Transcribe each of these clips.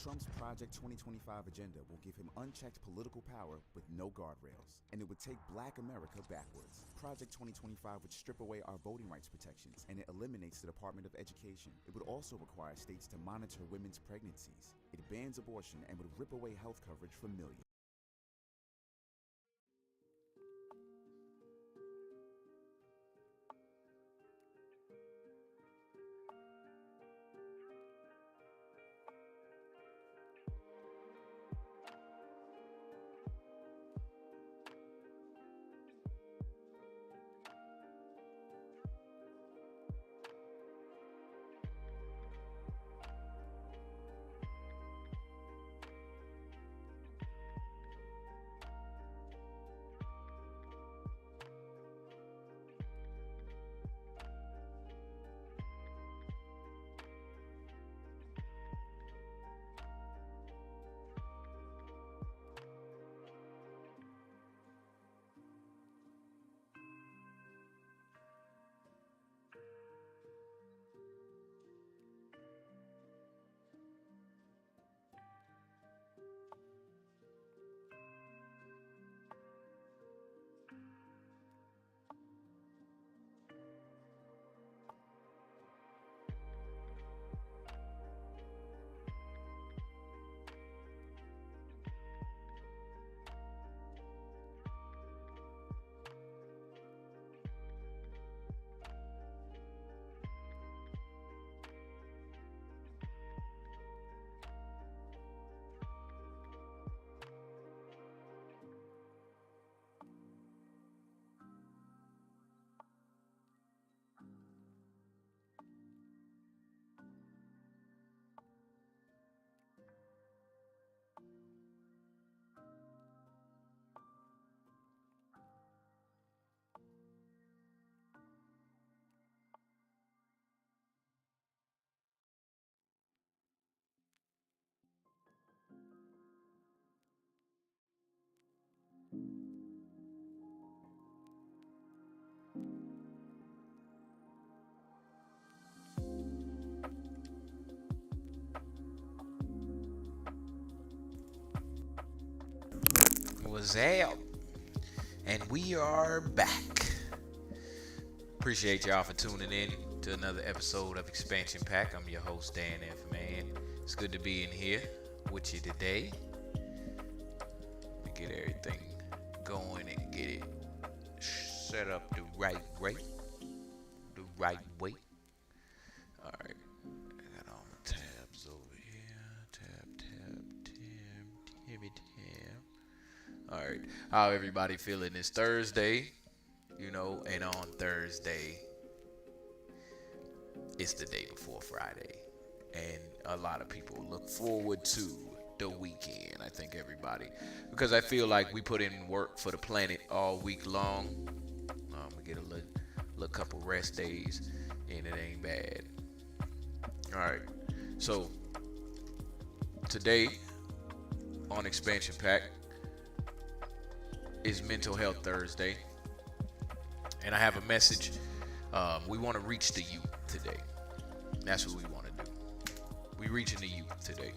Trump's Project 2025 agenda will give him unchecked political power with no guardrails, and it would take Black America backwards. Project 2025 would strip away our voting rights protections, and it eliminates the Department of Education. It would also require states to monitor women's pregnancies. It bans abortion and would rip away health coverage for millions. Was out, and we are back. Appreciate y'all for tuning in to another episode of Expansion Pack. I'm your host, Dan F. Man. It's good to be in here with you today. Get everything going and get it set up the right way. All right, I got all my tabs over here. Tab. All right, how everybody feeling? It's Thursday, and on Thursday, it's the day before Friday, and a lot of people look forward to the weekend. I think everybody, because I feel like we put in work for the planet all week long. We get a little couple rest days, and it ain't bad. All right, so today on Expansion Pack is Mental Health Thursday, and I have a message. We want to reach the youth today. That's what we want to do. We reaching the youth today.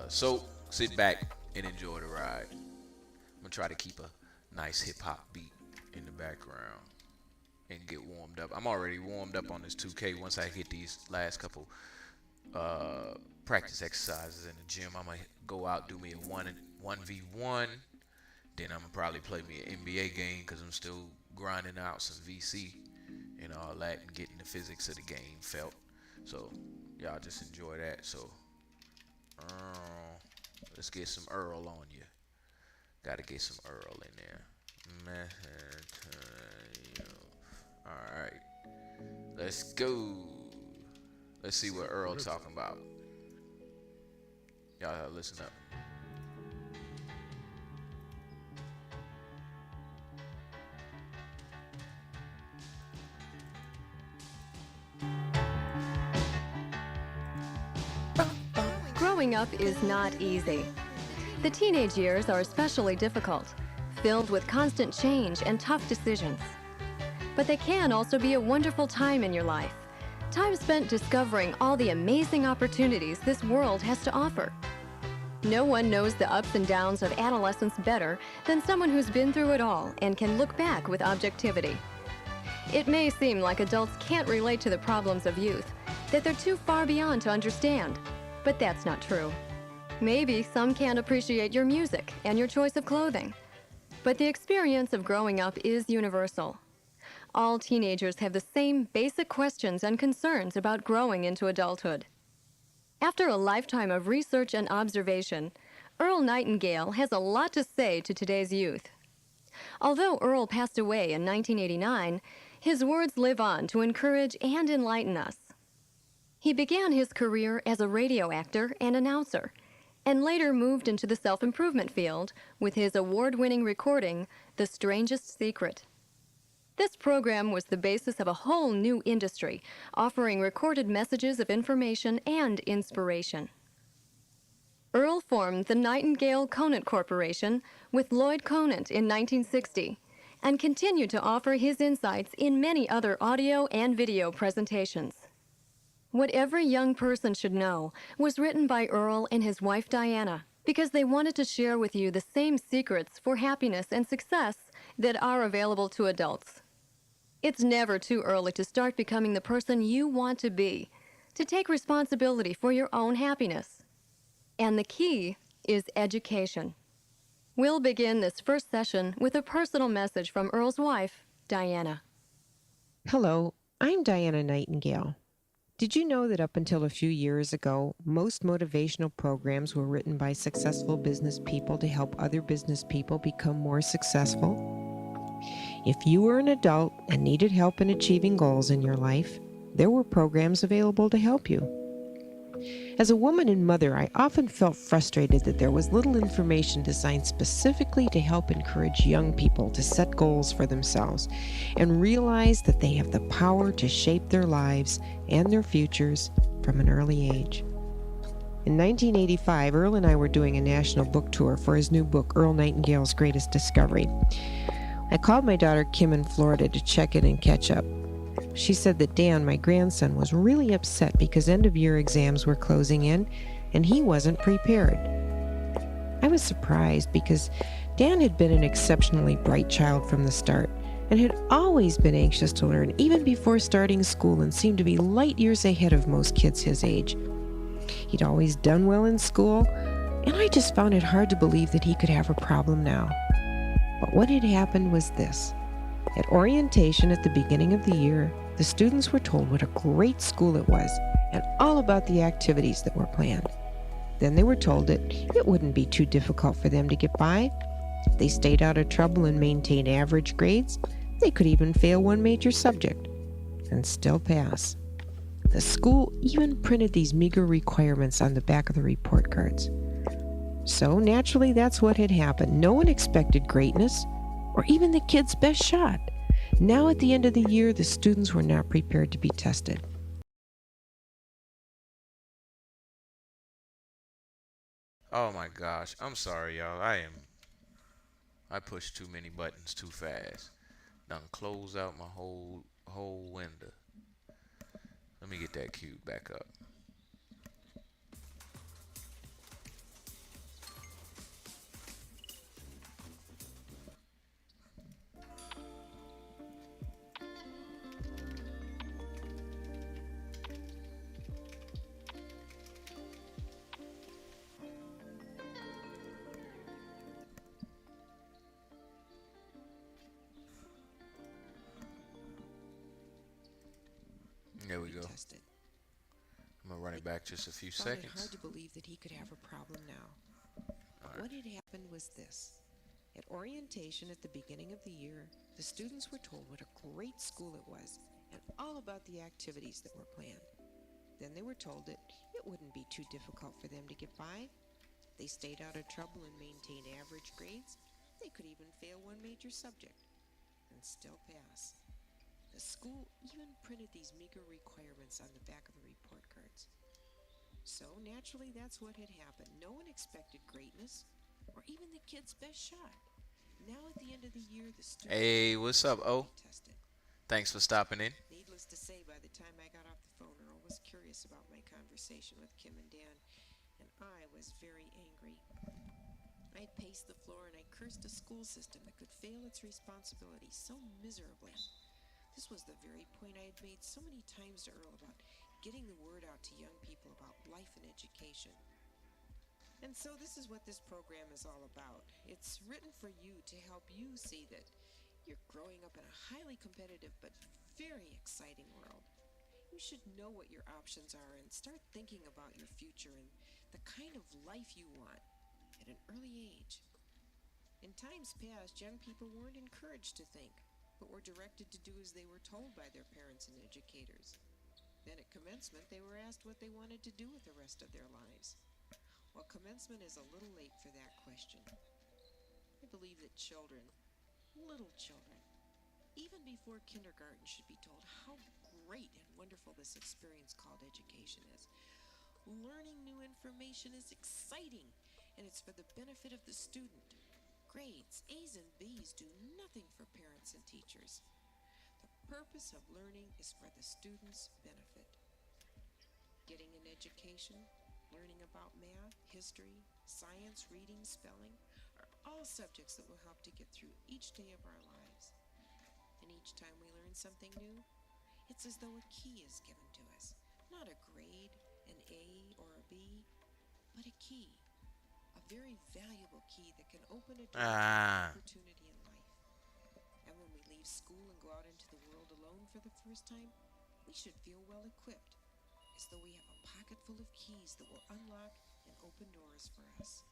So sit back and enjoy the ride. I'm gonna try to keep a nice hip hop beat in the background and get warmed up. I'm already warmed up on this 2K. Once I hit these last couple practice exercises in the gym, I'm gonna go out, do me a 1v1. Then I'm gonna probably play me an NBA game because I'm still grinding out some VC and all that and getting the physics of the game felt. So y'all just enjoy that. So let's get some Earl on you. Gotta get some Earl in there. All right, let's go. Let's see what Earl talking about. Y'all listen up. Growing up is not easy. The teenage years are especially difficult, filled with constant change and tough decisions. But they can also be a wonderful time in your life, Time spent discovering all the amazing opportunities this world has to offer. No one knows the ups and downs of adolescence better than someone who's been through it all and can look back with objectivity. It may seem like adults can't relate to the problems of youth, that they're too far beyond to understand, but that's not true. Maybe some can't appreciate your music and your choice of clothing, but the experience of growing up is universal. All teenagers have the same basic questions and concerns about growing into adulthood. After a lifetime of research and observation, Earl Nightingale has a lot to say to today's youth. Although Earl passed away in 1989, his words live on to encourage and enlighten us. He began his career as a radio actor and announcer, and later moved into the self-improvement field with his award-winning recording, The Strangest Secret. This program was the basis of a whole new industry, offering recorded messages of information and inspiration. Earl formed the Nightingale Conant Corporation with Lloyd Conant in 1960 and continued to offer his insights in many other audio and video presentations. What Every Young Person Should Know was written by Earl and his wife Diana because they wanted to share with you the same secrets for happiness and success that are available to adults. It's never too early to start becoming the person you want to be, to take responsibility for your own happiness. And the key is education. We'll begin this first session with a personal message from Earl's wife, Diana. Hello, I'm Diana Nightingale. Did you know that up until a few years ago, most motivational programs were written by successful business people to help other business people become more successful? If you were an adult and needed help in achieving goals in your life, there were programs available to help you. As a woman and mother, I often felt frustrated that there was little information designed specifically to help encourage young people to set goals for themselves and realize that they have the power to shape their lives and their futures from an early age. In 1985, Earl and I were doing a national book tour for his new book, Earl Nightingale's Greatest Discovery. I called my daughter Kim in Florida to check in and catch up. She said that Dan, my grandson, was really upset because end-of-year exams were closing in and he wasn't prepared. I was surprised because Dan had been an exceptionally bright child from the start and had always been anxious to learn even before starting school and seemed to be light years ahead of most kids his age. He'd always done well in school, and I just found it hard to believe that he could have a problem now. But what had happened was this. At orientation at the beginning of the year, the students were told what a great school it was and all about the activities that were planned. Then they were told that it wouldn't be too difficult for them to get by. If they stayed out of trouble and maintained average grades, they could even fail one major subject and still pass. The school even printed these meager requirements on the back of the report cards. So naturally, that's what had happened. No one expected greatness, or even the kid's best shot. Now at the end of the year, the students were not prepared to be tested. Oh my gosh, I'm sorry, y'all. I pushed too many buttons too fast. Done close out my whole window. Let me get that cube back up. There we go. Tested. I'm gonna run it back just a few Found it hard seconds. to believe that he could have a problem now. But what had happened was this. At orientation at the beginning of the year, the students were told what a great school it was and all about the activities that were planned. Then they were told that it wouldn't be too difficult for them to get by. If they stayed out of trouble and maintained average grades, they could even fail one major subject and still pass. The school even printed these meager requirements on the back of the report cards. So naturally, that's what had happened. No one expected greatness, or even the kid's best shot. Now at the end of the year, the students Hey, what's up, O? tested. Thanks for stopping in. Needless to say, by the time I got off the phone, Earl was curious about my conversation with Kim and Dan, and I was very angry. I paced the floor and I cursed a school system that could fail its responsibility so miserably. This was the very point I had made so many times to Earl about getting the word out to young people about life and education. And so this is what this program is all about. It's written for you to help you see that you're growing up in a highly competitive but very exciting world. You should know what your options are and start thinking about your future and the kind of life you want at an early age. In times past, young people weren't encouraged to think, but were directed to do as they were told by their parents and educators. Then at commencement, they were asked what they wanted to do with the rest of their lives. Well, commencement is a little late for that question. I believe that children, little children, even before kindergarten, should be told how great and wonderful this experience called education is. Learning new information is exciting, and it's for the benefit of the student. Grades, A's and B's do nothing for parents and teachers. The purpose of learning is for the student's benefit. Getting an education, learning about math, history, science, reading, spelling, are all subjects that will help to get through each day of our lives. And each time we learn something new, it's as though a key is given to us. Not a grade, an A or a B, but a key. A very valuable key that can open a door to opportunity in life. And when we leave school and go out into the world alone for the first time, we should feel well equipped, as though we have a pocket full of keys that will unlock and open doors for us.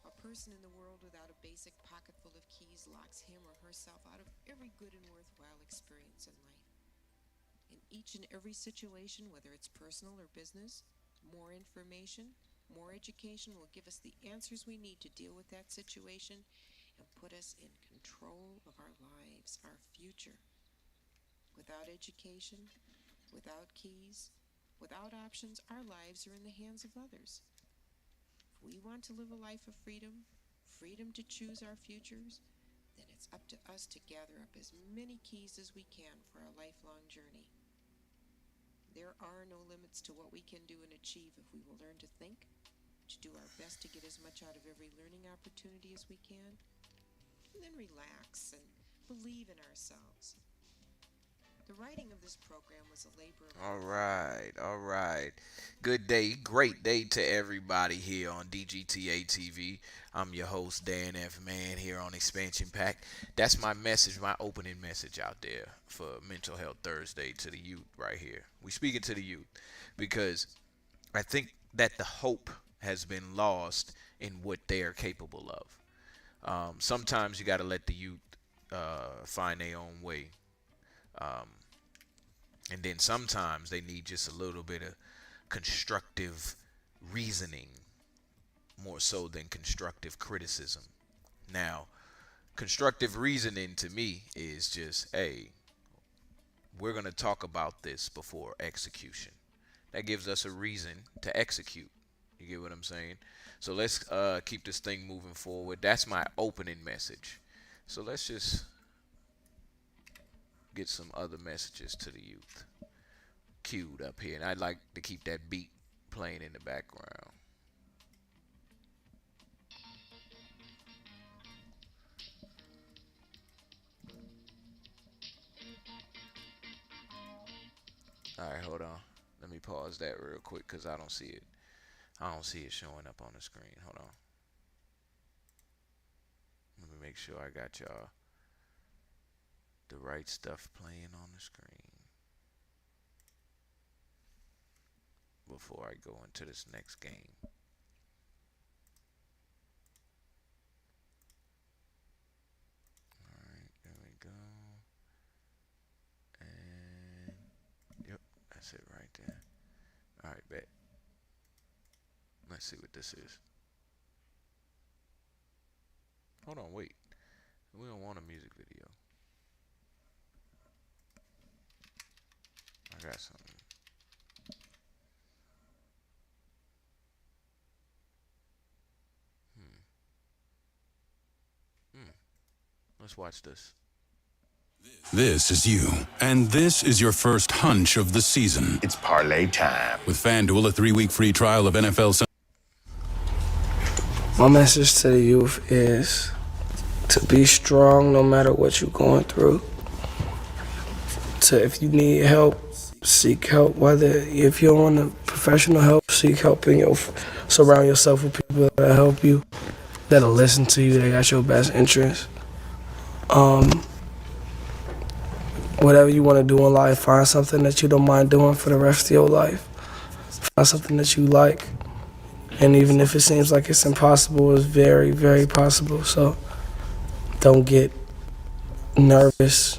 A person in the world without a basic pocket full of keys locks him or herself out of every good and worthwhile experience in life. In each and every situation, whether it's personal or business, more information, more education will give us the answers we need to deal with that situation and put us in control of our lives, our future. Without education, without keys, without options, our lives are in the hands of others. If we want to live a life of freedom, freedom to choose our futures, then it's up to us to gather up as many keys as we can for a lifelong journey. There are no limits to what we can do and achieve if we will learn to think, to do our best to get as much out of every learning opportunity as we can, and then relax and believe in ourselves. The writing of this program was a labor of love. All right. Good day, great day to everybody here on DGTA TV. I'm your host, Dan F. Man, here on Expansion Pack. That's my message, my opening message out there for Mental Health Thursday to the youth right here. We speaking to the youth because I think that the hope has been lost in what they are capable of. Sometimes you got to let the youth find their own way. And then sometimes they need just a little bit of constructive reasoning, more so than constructive criticism. Now, constructive reasoning to me is just, hey, we're going to talk about this before execution. That gives us a reason to execute. You get what I'm saying? So let's keep this thing moving forward. That's my opening message. So let's just get some other messages to the youth queued up here, and I'd like to keep that beat playing in the background. All right, hold on, let me pause that real quick because I don't see it showing up on the screen. Hold on, let me make sure I got y'all the right stuff playing on the screen before I go into this next game. All right, there we go. And yep, that's it right there. All right, bet. Let's see what this is. Hold on, wait. We don't want a music video. I got something. Let's watch this. This is you, and this is your first hunch of the season. It's parlay time. With FanDuel, a 3-week free trial of NFL Sunday. My message to the youth is to be strong no matter what you're going through. If you need help, seek help. Whether if you don't want professional help, seek help and surround yourself with people that help you, that'll listen to you, that got your best interest. Whatever you want to do in life, find something that you don't mind doing for the rest of your life. Find something that you like. And even if it seems like it's impossible, it's very, very possible. So don't get nervous.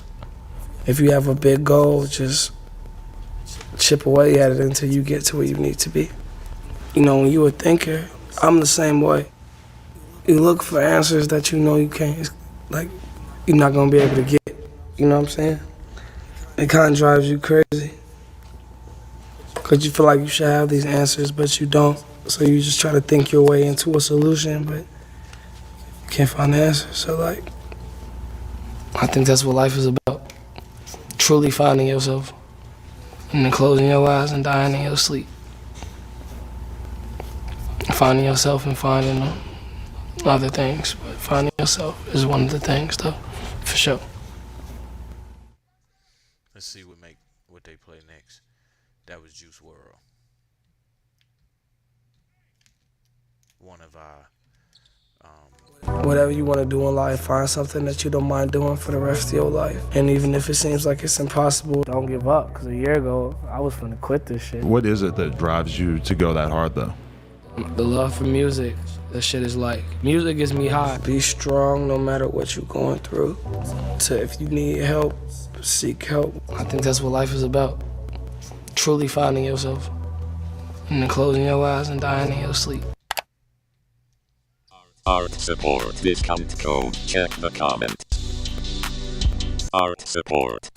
If you have a big goal, just chip away at it until you get to where you need to be. You know, when you're a thinker, I'm the same way. You look for answers that you know you can't, like, you're not gonna be able to get. You know what I'm saying? It kind of drives you crazy. Because you feel like you should have these answers, but you don't. So you just try to think your way into a solution, but you can't find the answer. So, like, I think that's what life is about. Truly finding yourself. And then closing your eyes and dying in your sleep. Finding yourself and finding other things. But finding yourself is one of the things, though, for sure. Let's see what they play next. That was Juice WRLD. One of our Whatever you want to do in life, find something that you don't mind doing for the rest of your life. And even if it seems like it's impossible, don't give up. Because a year ago, I was finna quit this shit. What is it that drives you to go that hard, though? The love for music. That shit is like, music gets me high. Be strong no matter what you're going through. If you need help, seek help. I think that's what life is about. Truly finding yourself. And then closing your eyes and dying in your sleep. Art support discount code. Check the comment. Art support.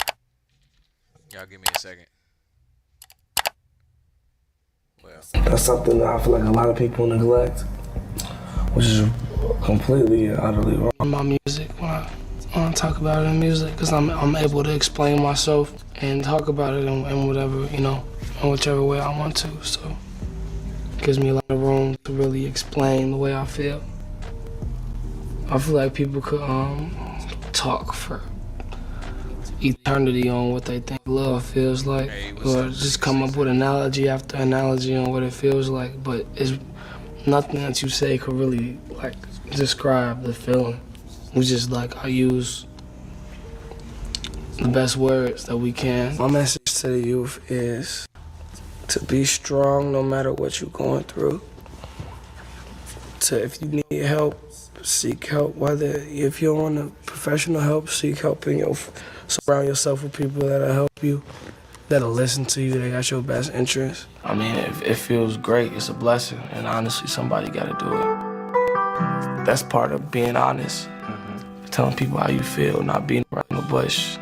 Y'all give me a second. Well, That's something that I feel like a lot of people neglect, which is completely and utterly wrong. My music, when I talk about it in music, because I'm able to explain myself and talk about it in whatever, you know, in whichever way I want to. So it gives me a lot of room to really explain the way I feel. I feel like people could talk for eternity on what they think love feels like, or just come up with analogy after analogy on what it feels like, but it's nothing that you say could really, like, describe the feeling. We just, like, I use the best words that we can. My message to the youth is to be strong no matter what you're going through. If you need help, seek help. Whether if you don't want professional help, seek help and surround yourself with people that'll help you, that'll listen to you, that got your best interest. I mean, it feels great. It's a blessing, and honestly, somebody got to do it. That's part of being honest. Telling people how you feel, not being around the bush.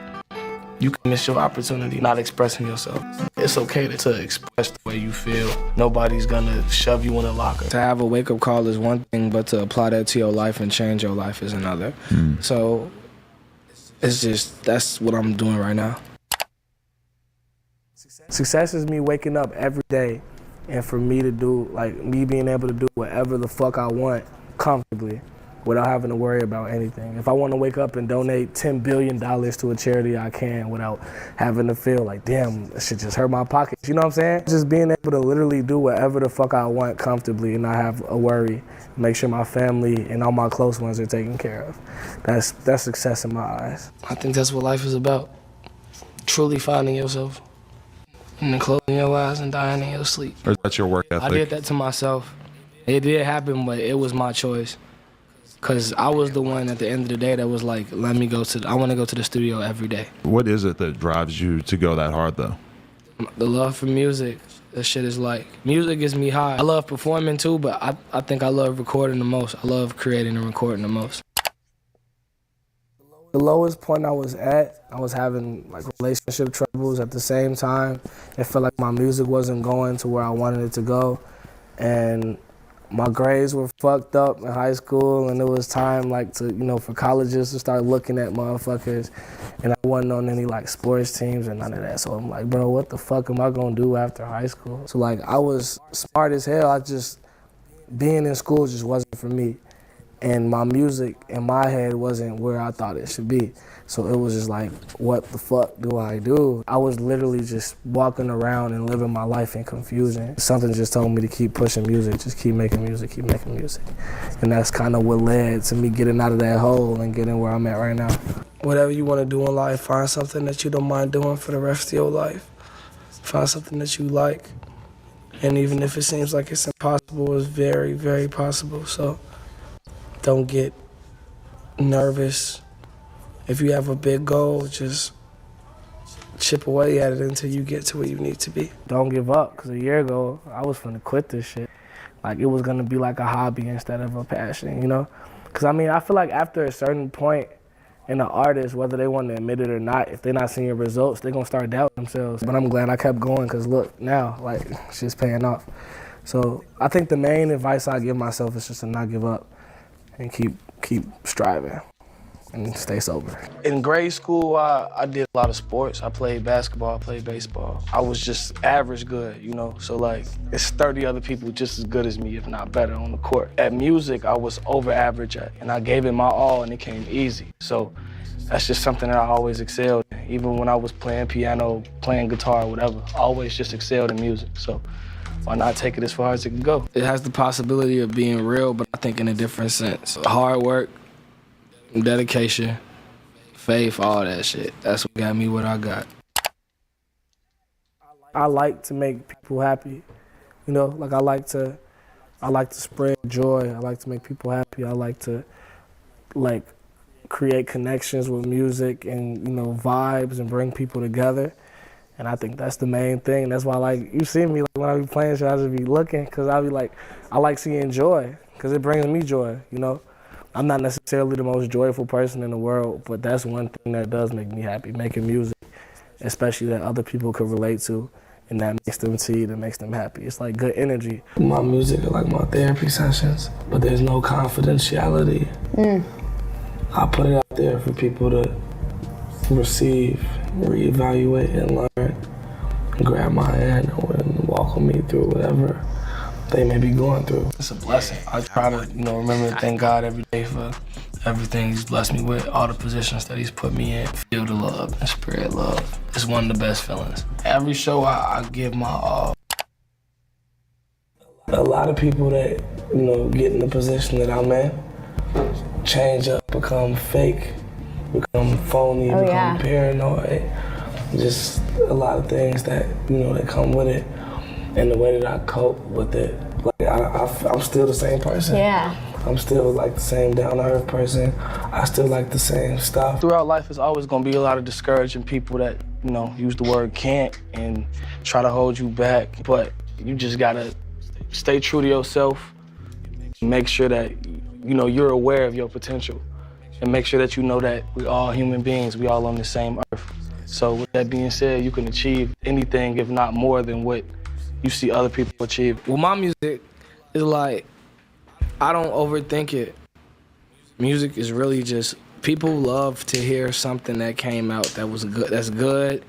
You can miss your opportunity not expressing yourself. It's okay to express the way you feel. Nobody's gonna shove you in a locker. To have a wake-up call is one thing, but to apply that to your life and change your life is another. So it's just, that's what I'm doing right now. Success is me waking up every day and for me to do, like, me being able to do whatever the fuck I want comfortably, without having to worry about anything. If I want to wake up and donate $10 billion to a charity, I can without having to feel like, damn, that shit just hurt my pockets. You know what I'm saying? Just being able to literally do whatever the fuck I want comfortably and not have a worry. Make sure my family and all my close ones are taken care of. That's success in my eyes. I think that's what life is about. Truly finding yourself. And then closing your eyes and dying in your sleep. Or is that your work ethic? I did that to myself. It did happen, but it was my choice. Because I was the one at the end of the day that was like, I want to go to the studio every day. What is it that drives you to go that hard, though? The love for music. That shit is like, music gets me high. I love performing too, but I think I love recording the most. I love creating and recording the most. The lowest point I was at, I was having like relationship troubles at the same time. It felt like my music wasn't going to where I wanted it to go. And my grades were fucked up in high school, and it was time like to, for colleges to start looking at motherfuckers, and I wasn't on any like sports teams or none of that. So I'm like, bro, what the fuck am I gonna do after high school? So like, I was smart as hell. Being in school just wasn't for me, and my music in my head wasn't where I thought it should be. So it was just like, what the fuck do I do? I was literally just walking around and living my life in confusion. Something just told me to keep pushing music, just keep making music, keep making music. And that's kind of what led to me getting out of that hole and getting where I'm at right now. Whatever you want to do in life, find something that you don't mind doing for the rest of your life. Find something that you like. And even if it seems like it's impossible, it's very, very possible. So don't get nervous. If you have a big goal, just chip away at it until you get to where you need to be. Don't give up, because a year ago, I was finna quit this shit. Like, it was gonna be like a hobby instead of a passion, Because, I feel like after a certain point in an artist, whether they want to admit it or not, if they're not seeing results, they're gonna start doubting themselves. But I'm glad I kept going, because look, now, like, shit's paying off. So I think the main advice I give myself is just to not give up and keep striving and stay sober. In grade school, I did a lot of sports. I played basketball, I played baseball. I was just average good, So like, it's 30 other people just as good as me, if not better, on the court. At music, I was over average at, and I gave it my all and it came easy. So that's just something that I always excelled in. Even when I was playing piano, playing guitar, whatever, I always just excelled in music. So why not take it as far as it can go? It has the possibility of being real, but I think in a different sense. Hard work, dedication, faith, all that shit. That's what got me what I got. I like to make people happy. Like I like to spread joy. I like to make people happy. I like to create connections with music and, vibes and bring people together. And I think that's the main thing. That's why, you see me, when I be playing shit, I just be looking, because I like seeing joy, because it brings me joy, I'm not necessarily the most joyful person in the world, but that's one thing that does make me happy, making music, especially that other people could relate to, and that makes them see, that makes them happy. It's like good energy. My music is like my therapy sessions, but there's no confidentiality. I put it out there for people to receive, reevaluate, and learn, and grab my hand and walk with me through whatever they may be going through. It's a blessing. I try to, remember to thank God every day for everything He's blessed me with, all the positions that He's put me in. Feel the love and spread love. It's one of the best feelings. Every show I give my all. A lot of people that, get in the position that I'm in, change up, become fake, become phony, become paranoid. Just a lot of things that, that come with it. And the way that I cope with it, I'm still the same person. Yeah. I'm still the same down-to-earth person. I still like the same stuff. Throughout life, there's always gonna be a lot of discouraging people that, use the word can't and try to hold you back. But you just gotta stay true to yourself. Make sure that, you're aware of your potential. And make sure that you know that we're all human beings. We all on the same earth. So with that being said, you can achieve anything, if not more than what you see other people achieve. Well, my music is I don't overthink it. Music is really just, people love to hear something that came out that's good,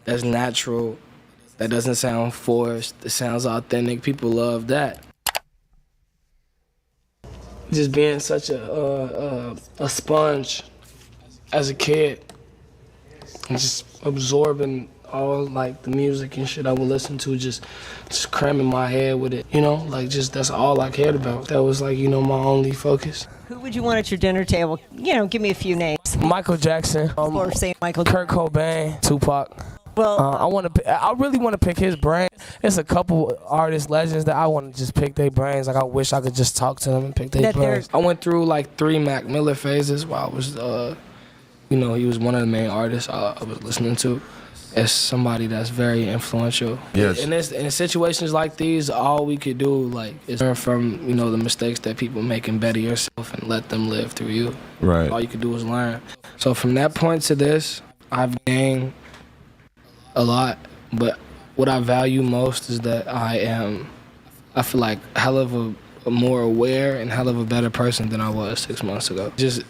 that's natural, that doesn't sound forced, that sounds authentic. People love that. Just being such a sponge as a kid, and just absorbing all the music and shit I would listen to, just cramming my head with it, that's all I cared about. That was my only focus. Who would you want at your dinner table? Give me a few names. Michael Jackson. Or say Michael Kurt Cobain, Tupac. Well, I really want to pick his brain. There's a couple artist legends that I want to just pick their brains. I wish I could just talk to them and pick their brains. I went through 3 Mac Miller phases while I was, he was one of the main artists I was listening to. As somebody that's very influential. Yes. In situations like these, all we could do is learn from the mistakes that people make and better yourself and let them live through you. Right. All you could do is learn. So from that point to this, I've gained a lot, but what I value most is that I feel like a hell of more aware and hell of a better person than I was 6 months ago. Just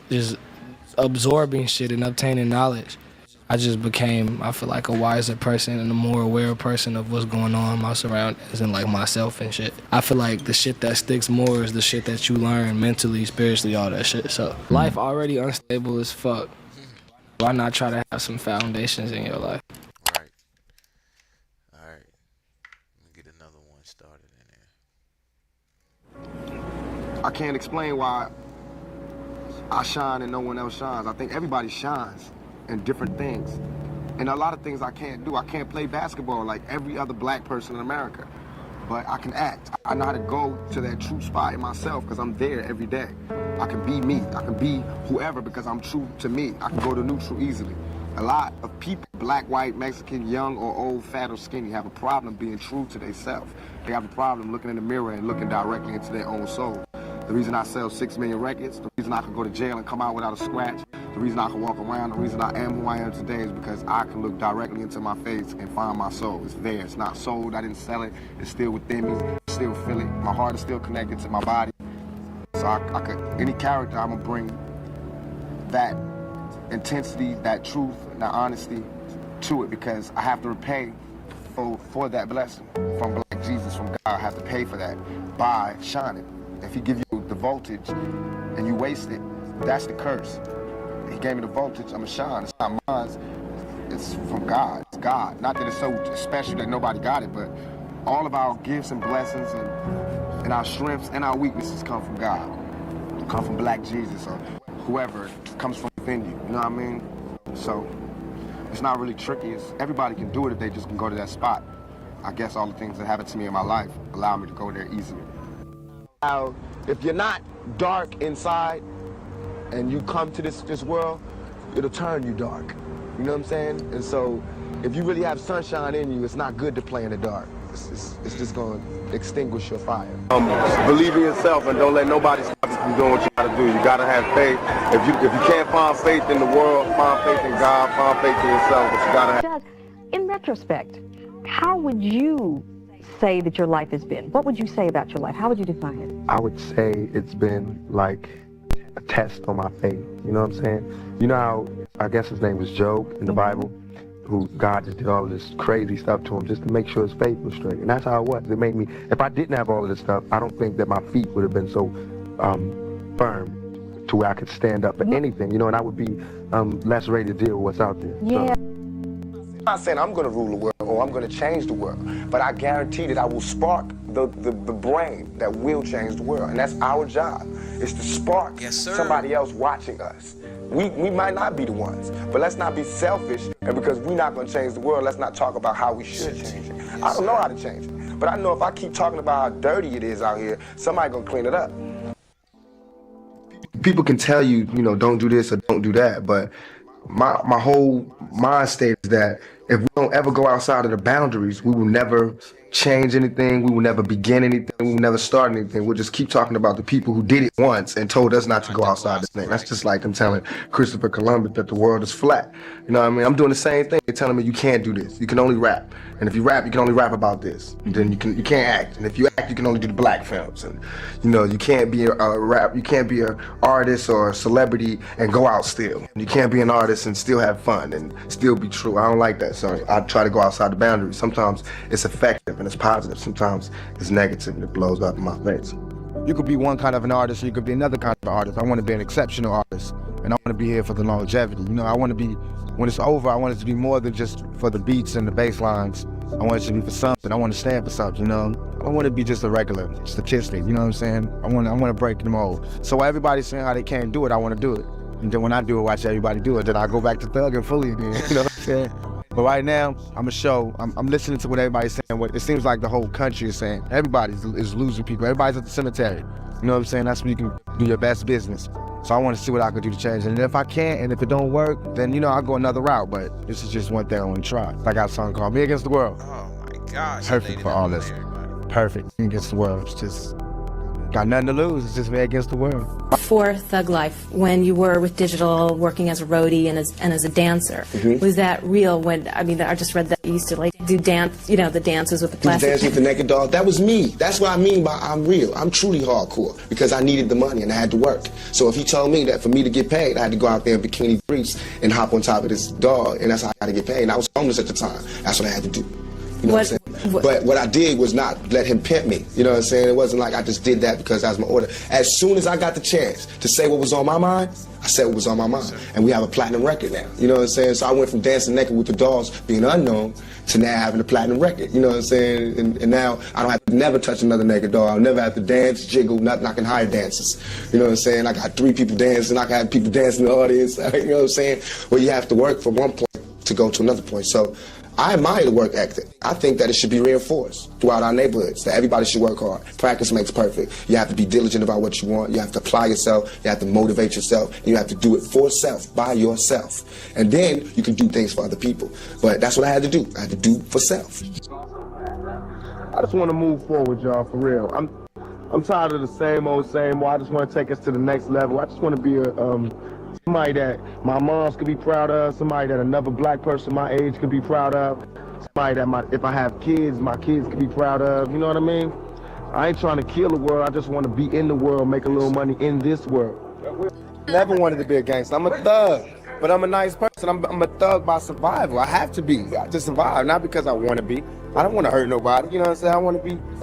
absorbing shit and obtaining knowledge. I just became, I feel like, a wiser person and a more aware person of what's going on in my surroundings and like myself and shit. I feel like the shit that sticks more is the shit that you learn mentally, spiritually, all that shit. So life already unstable as fuck. Why not try to have some foundations in your life? All right. Let me get another one started in there. I can't explain why I shine and no one else shines. I think everybody shines in different things. And a lot of things I can't do. I can't play basketball like every other black person in America. But I can act. I know how to go to that true spot in myself because I'm there every day. I can be me. I can be whoever because I'm true to me. I can go to neutral easily. A lot of people, black, white, Mexican, young or old, fat or skinny, have a problem being true to themselves. They have a problem looking in the mirror and looking directly into their own soul. The reason I sell 6 million records, the reason I can go to jail and come out without a scratch, the reason I can walk around, the reason I am who I am today is because I can look directly into my face and find my soul. It's there. It's not sold. I didn't sell it. It's still within me. I still feel it. My heart is still connected to my body. So I could, any character, I'm going to bring that intensity, that truth, and that honesty to it because I have to repay for that blessing from Black Jesus, from God. I have to pay for that by shining. If he give you the voltage and you waste it, that's the curse. He gave me the voltage, I'm gonna shine. It's not mine, it's from God. It's God. Not that it's so special that nobody got it, but all of our gifts and blessings and our strengths and our weaknesses come from God. Come from Black Jesus or whoever comes from within you, you know what I mean? So it's not really tricky. Everybody can do it if they just can go to that spot. I guess all the things that happened to me in my life allow me to go there easily. If you're not dark inside and you come to this world, it'll turn you dark. You know what I'm saying? And so if you really have sunshine in you, it's not good to play in the dark. It's just going to extinguish your fire. Believe in yourself and don't let nobody stop you from doing what you got to do. You got to have faith. If you can't find faith in the world, find faith in God, find faith in yourself, but you got to have... Judge, in retrospect, how would you say that your life has been? What would you say about your life? How would you define it? I would say it's been like a test on my faith. You know what I'm saying? You know how, I guess his name was Job in the Bible, who God just did all of this crazy stuff to him just to make sure his faith was straight. And that's how it was. It made me, if I didn't have all of this stuff, I don't think that my feet would have been so firm to where I could stand up for anything, you know, and I would be less ready to deal with what's out there. Yeah. So, I'm not saying I'm going to rule the world or I'm going to change the world, but I guarantee that I will spark the brain that will change the world, and that's our job, is to spark somebody else watching us. We might not be the ones, but let's not be selfish, and because we're not going to change the world, let's not talk about how we should change it. I don't know how to change it, but I know if I keep talking about how dirty it is out here, somebody going to clean it up. People can tell you, you know, don't do this or don't do that, but my whole mind state is that if we don't ever go outside of the boundaries, we will never change anything, we will never begin anything, we will never start anything. We'll just keep talking about the people who did it once and told us not to go outside the thing. That's just like I'm telling Christopher Columbus that the world is flat. You know what I mean? I'm doing the same thing. They're telling me you can't do this. You can only rap. And if you rap, you can only rap about this. And then you can't act. And if you act, you can only do the black films. And you know, you can't be you can't be an artist or a celebrity and go out still. You can't be an artist and still have fun and still be true. I don't like that. So I try to go outside the boundaries. Sometimes it's effective and it's positive. Sometimes it's negative and it blows up in my face. You could be one kind of an artist, or you could be another kind of artist. I want to be an exceptional artist, and I want to be here for the longevity. You know, I want to be, when it's over, I want it to be more than just for the beats and the bass lines. I want it to be for something. I want to stand for something, you know? I don't want to be just a regular statistic, you know what I'm saying? I want to break the mold. So while everybody's saying how they can't do it, I want to do it. And then when I do it, watch everybody do it. Then I go back to thugging fully again, you know what I'm saying? But right now, I'm listening to what everybody's saying. What it seems like the whole country is saying. Everybody is losing people. Everybody's at the cemetery. You know what I'm saying? That's when you can do your best business. So I want to see what I can do to change it. And if I can't, and if it don't work, then, you know, I'll go another route. But this is just one thing I want to try. I got a song called Me Against the World. Oh my gosh. Perfect for all this. Perfect. Me Against the World. It's just got nothing to lose. It's just me against the world. For Thug Life, when you were with Digital, working as a roadie and as a dancer, was that real? When I just read that you used to do dance, the dances with the plastic. Dance with the naked doll. That was me. That's what I mean by I'm real. I'm truly hardcore because I needed the money and I had to work. So if he told me that for me to get paid, I had to go out there in bikini briefs and hop on top of this doll, and that's how I had to get paid. And I was homeless at the time. That's what I had to do. You know what I'm saying? But what I did was not let him pimp me. You know what I'm saying? It wasn't like I just did that because that was my order. As soon as I got the chance to say what was on my mind, I said what was on my mind. And we have a platinum record now. You know what I'm saying? So I went from dancing naked with the dolls, being unknown, to now having a platinum record. You know what I'm saying? And now I don't have to never touch another naked doll. I'll never have to dance, jiggle, nothing. I can hire dancers. You know what I'm saying? I got 3 people dancing. I can have people dancing in the audience. You know what I'm saying? Well, you have to work from one point to go to another point. So I admire the work ethic. I think that it should be reinforced throughout our neighborhoods, that everybody should work hard. Practice makes perfect. You have to be diligent about what you want. You have to apply yourself. You have to motivate yourself. And you have to do it for self, by yourself. And then you can do things for other people. But that's what I had to do. I had to do for self. I just want to move forward, y'all, for real. I'm tired of the same old. I just want to take us to the next level. I just want to be somebody that my moms could be proud of, somebody that another black person my age could be proud of, somebody that if I have kids, my kids could be proud of, you know what I mean? I ain't trying to kill the world, I just want to be in the world, make a little money in this world. Never wanted to be a gangster, I'm a thug, but I'm a nice person, I'm a thug by survival, I have to be, to survive, not because I want to be. I don't want to hurt nobody, you know what I'm saying?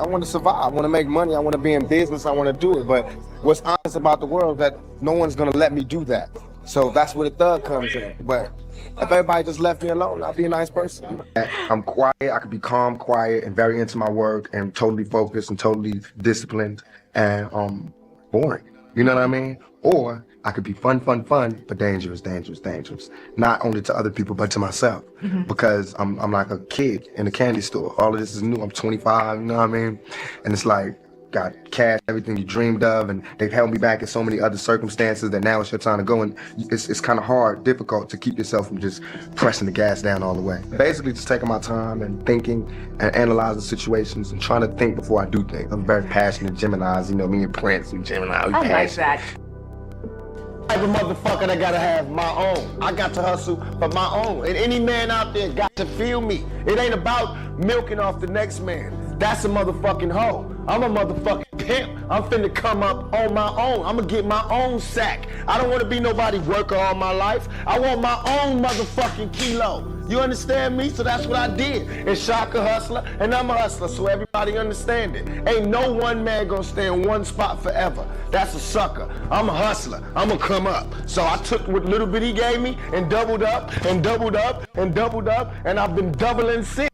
I want to survive, I want to make money, I want to be in business, I want to do it, but what's honest about the world is that no one's going to let me do that. So that's where the thug comes in. But if everybody just left me alone, I'd be a nice person. I'm quiet, I could be calm, quiet, and very into my work, and totally focused and totally disciplined, and boring. You know what I mean? Or I could be fun, but dangerous. Not only to other people, but to myself. Because I'm like a kid in a candy store. All of this is new, I'm 25, you know what I mean? And it's like, got cash, everything you dreamed of, and they've held me back in so many other circumstances that now it's your time to go, and it's kind of hard, difficult to keep yourself from just pressing the gas down all the way. Basically just taking my time and thinking and analyzing situations and trying to think before I do things. I'm very passionate Geminis, me and Prince and Gemini. I like that. I'm a motherfucker that gotta have my own. I got to hustle for my own. And any man out there got to feel me. It ain't about milking off the next man. That's a motherfucking hoe. I'm a motherfucking pimp. I'm finna come up on my own. I'm gonna get my own sack. I don't wanna be nobody worker all my life. I want my own motherfucking kilo. You understand me? So that's what I did. And Shaka hustler, and I'm a hustler, so everybody understand it. Ain't no one man gonna stay in one spot forever. That's a sucker. I'm a hustler. I'm gonna come up. So I took what little bit he gave me and doubled up and doubled up and doubled up, and I've been doubling since.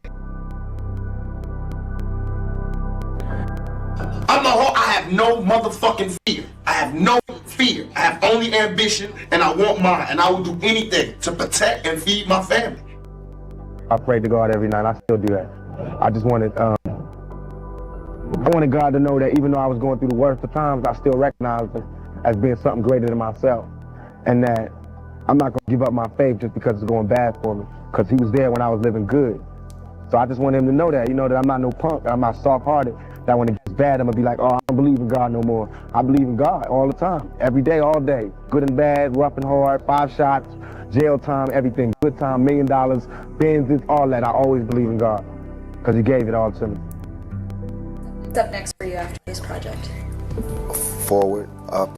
I have no motherfucking fear. I have no fear. I have only ambition, and I want mine, and I will do anything to protect and feed my family. I pray to God every night. I still do that. I just wanted, I wanted God to know that even though I was going through the worst of times, I still recognized it as being something greater than myself, and that I'm not gonna give up my faith just because it's going bad for me, because He was there when I was living good. So I just want Him to know that, that I'm not no punk, I'm not soft-hearted, that when it gets bad, I'm gonna be like, oh, I don't believe in God no more. I believe in God all the time, every day, all day, good and bad, rough and hard, 5 shots, jail time, everything, good time, $1 million, Benzes, all that. I always believe in God, because He gave it all to me. What's up next for you after this project? Forward, up,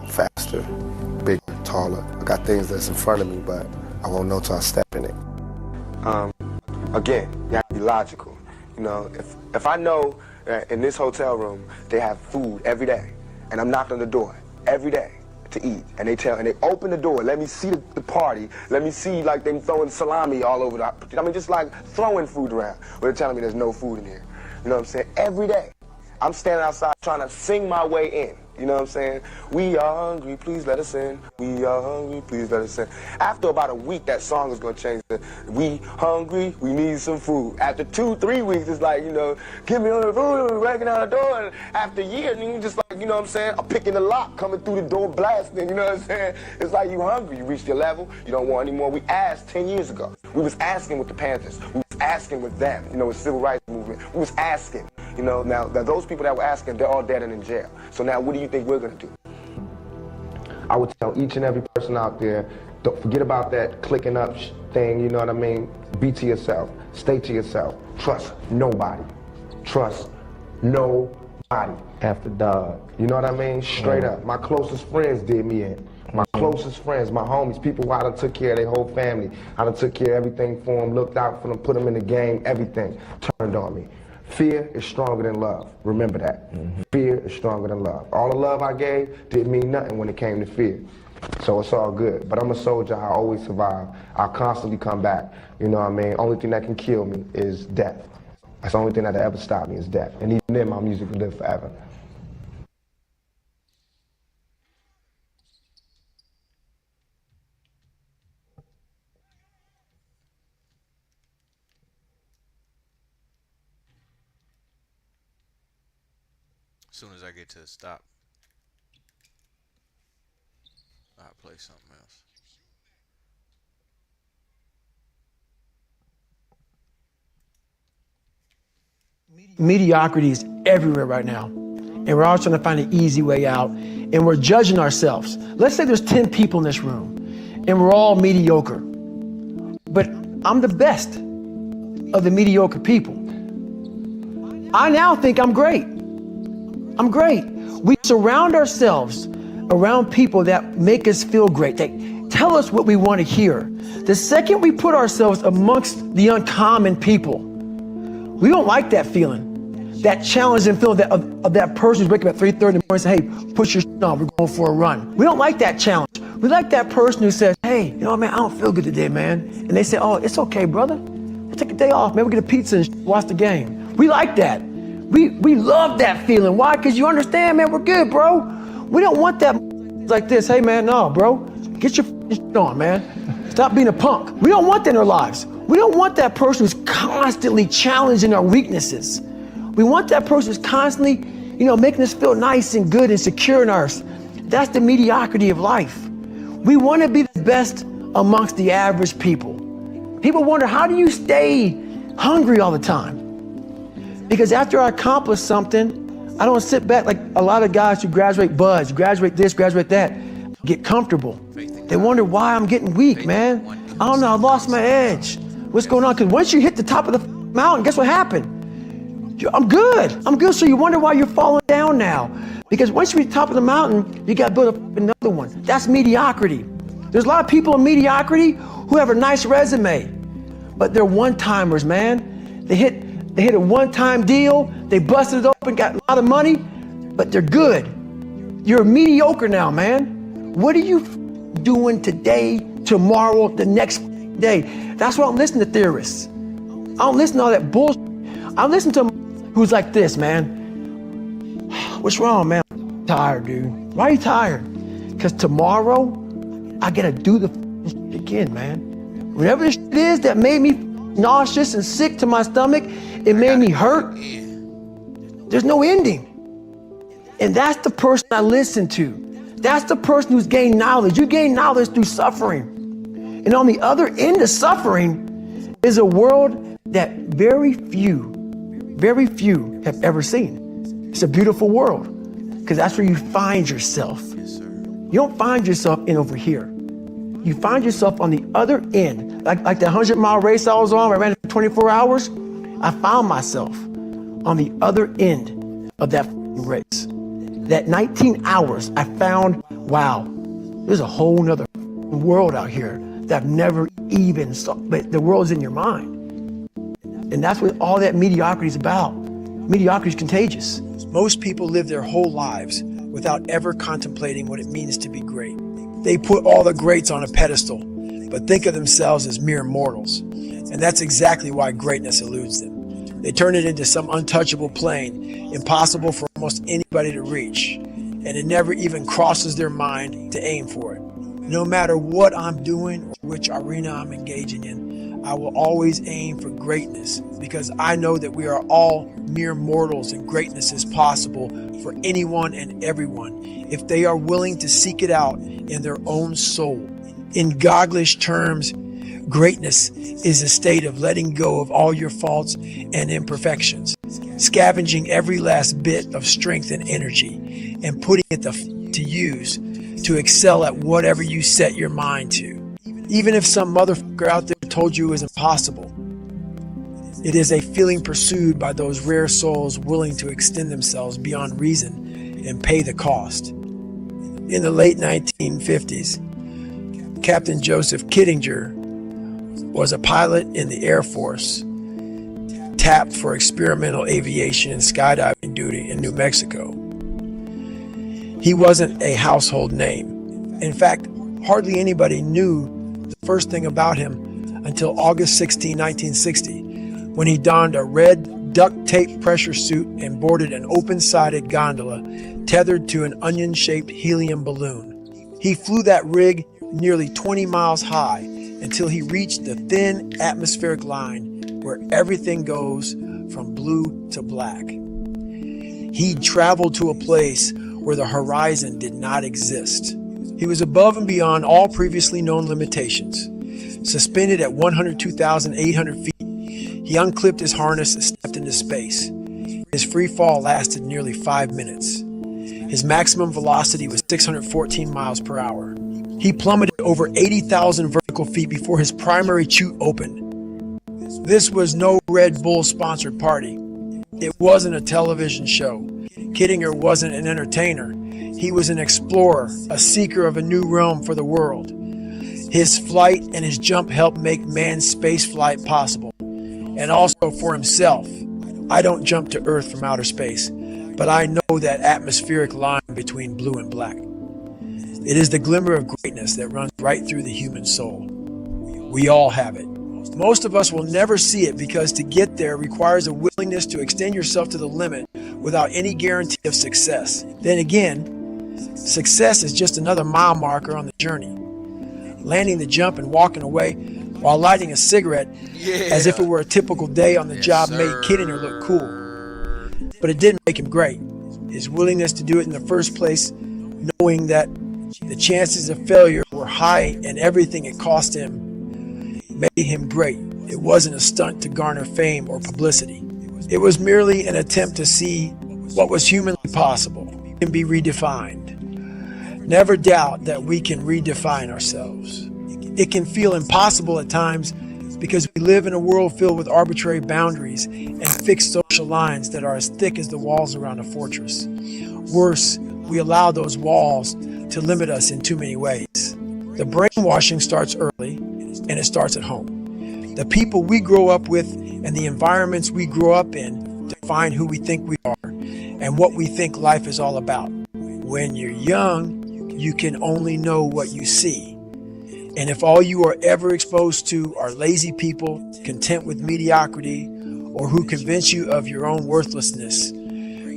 faster, bigger, taller. I got things that's in front of me, but I won't know till I step in it. Again, you have to be logical. If I know that in this hotel room they have food every day, and I'm knocking on the door every day to eat, and they open the door, let me see the party, let me see like them throwing salami all over just like throwing food around, but they're telling me there's no food in here. You know what I'm saying? Every day, I'm standing outside trying to sing my way in. You know what I'm saying? We are hungry, please let us in. We are hungry, please let us in. After about a week, that song is going to change to, we hungry, we need some food. After 2-3 weeks, it's like, give me all the food, breaking out the door. And after a year, you just like, I'm picking the lock, coming through the door, blasting, you know what I'm saying? It's like you hungry, you reached your level, you don't want any more. We asked 10 years ago. We was asking with the Panthers. We was asking with them, with civil rights movement. here. We was asking. You know, now those people that were asking, they're all dead and in jail. So now what do you think we're going to do? I would tell each and every person out there, don't forget about that clicking up thing, you know what I mean? Be to yourself. Stay to yourself. Trust nobody. Trust nobody. After dog. You know what I mean? Straight up. My closest friends did me in. My closest friends, my homies, people who I done took care of their whole family. I done took care of everything for them, looked out for them, put them in the game, everything turned on me. Fear is stronger than love. Remember that. Fear is stronger than love. All the love I gave didn't mean nothing when it came to fear. So it's all good. But I'm a soldier. I always survive. I'll constantly come back. You know what I mean? Only thing that can kill me is death. That's the only thing that'll ever stop me is death. And even then, my music will live forever. As soon as I get to stop, I'll play something else. Mediocrity is everywhere right now, and we're all trying to find an easy way out, and we're judging ourselves. Let's say there's 10 people in this room, and we're all mediocre, but I'm the best of the mediocre people. I now think I'm great. I'm great. We surround ourselves around people that make us feel great. They tell us what we want to hear. The second we put ourselves amongst the uncommon people, we don't like that feeling, that challenging feeling of that person who's waking up at 3:30 in the morning and say, hey, put your shit on, we're going for a run. We don't like that challenge. We like that person who says, hey, you know what, man, I don't feel good today, man. And they say, oh, it's okay, brother. We'll take a day off, man. We'll get a pizza and watch the game. We like that. We love that feeling. Why? Because you understand, man, we're good, bro. We don't want that like this. Hey, man, no, bro. Get your shit on, man. Stop being a punk. We don't want that in our lives. We don't want that person who's constantly challenging our weaknesses. We want that person who's constantly, you know, making us feel nice and good and secure in ours. That's the mediocrity of life. We want to be the best amongst the average people. People wonder, how do you stay hungry all the time? Because after I accomplish something, I don't sit back like a lot of guys who graduate buds, graduate this, graduate that, get comfortable. They wonder why I'm getting weak, man. I don't know, I lost my edge. What's going on? Because once you hit the top of the mountain, guess what happened? I'm good. I'm good. So you wonder why you're falling down now. Because once you reach the top of the mountain, you got to build up another one. That's mediocrity. There's a lot of people in mediocrity who have a nice resume, but they're one-timers, man. They hit a one-time deal, they busted it open, got a lot of money, but they're good. You're mediocre now, man. What are you doing today, tomorrow, the next day? That's why I don't listen to theorists. I don't listen to all that bullshit. I listen to them who's like this, man. What's wrong, man? I'm tired, dude. Why are you tired? Because tomorrow, I gotta do the shit again, man. Whatever the shit is that made me nauseous and sick to my stomach, it made me hurt. There's no ending. And that's the person I listen to. That's the person who's gained knowledge. You gain knowledge through suffering. And on the other end of suffering is a world that very few have ever seen. It's a beautiful world because that's where you find yourself. You don't find yourself in over here. You find yourself on the other end. Like the 100-mile race I was on, where I ran for 24 hours, I found myself on the other end of that race. That 19 hours, I found, wow, there's a whole nother world out here that I've never even saw, but the world's in your mind. And that's what all that mediocrity is about. Mediocrity is contagious. Most people live their whole lives without ever contemplating what it means to be great. They put all the greats on a pedestal, but think of themselves as mere mortals. And that's exactly why greatness eludes them. They turn it into some untouchable plane, impossible for almost anybody to reach. And it never even crosses their mind to aim for it. No matter what I'm doing or which arena I'm engaging in, I will always aim for greatness because I know that we are all mere mortals and greatness is possible for anyone and everyone if they are willing to seek it out in their own soul. In Goglish terms, Greatness is a state of letting go of all your faults and imperfections, scavenging every last bit of strength and energy, and putting it to use to excel at whatever you set your mind to. Even if some motherfucker out there told you it was impossible, it is a feeling pursued by those rare souls willing to extend themselves beyond reason and pay the cost. In the late 1950s, Captain Joseph Kittinger was a pilot in the Air Force, tapped for experimental aviation and skydiving duty in New Mexico. He wasn't a household name. In fact, hardly anybody knew the first thing about him until August 16, 1960, when he donned a red duct tape pressure suit and boarded an open-sided gondola tethered to an onion-shaped helium balloon. He flew that rig nearly 20 miles high until he reached the thin atmospheric line where everything goes from blue to black. He traveled to a place where the horizon did not exist. He was above and beyond all previously known limitations. Suspended at 102,800 feet, he unclipped his harness and stepped into space. His free fall lasted nearly 5 minutes. His maximum velocity was 614 miles per hour. He plummeted over 80,000 vertical feet before his primary chute opened. This was no Red Bull sponsored party. It wasn't a television show. Kittinger wasn't an entertainer. He was an explorer, a seeker of a new realm for the world. His flight and his jump helped make man's space flight possible. And also for himself. I don't jump to Earth from outer space, but I know that atmospheric line between blue and black. It is the glimmer of greatness that runs right through the human soul. We all have it. Most of us will never see it because to get there requires a willingness to extend yourself to the limit without any guarantee of success. Then again, success is just another mile marker on the journey. Landing the jump and walking away while lighting a cigarette as if it were a typical day on the job made Kittinger look cool. But it didn't make him great. His willingness to do it in the first place, knowing that the chances of failure were high and everything it cost him, made him great. It wasn't a stunt to garner fame or publicity. It was merely an attempt to see what was humanly possible and be redefined. Never doubt that we can redefine ourselves. It can feel impossible at times because we live in a world filled with arbitrary boundaries and fixed social lines that are as thick as the walls around a fortress. Worse, we allow those walls to limit us in too many ways. The brainwashing starts early, and it starts at home. The people we grow up with and the environments we grow up in define who we think we are and what we think life is all about. When you're young, you can only know what you see. And if all you are ever exposed to are lazy people, content with mediocrity, or who convince you of your own worthlessness,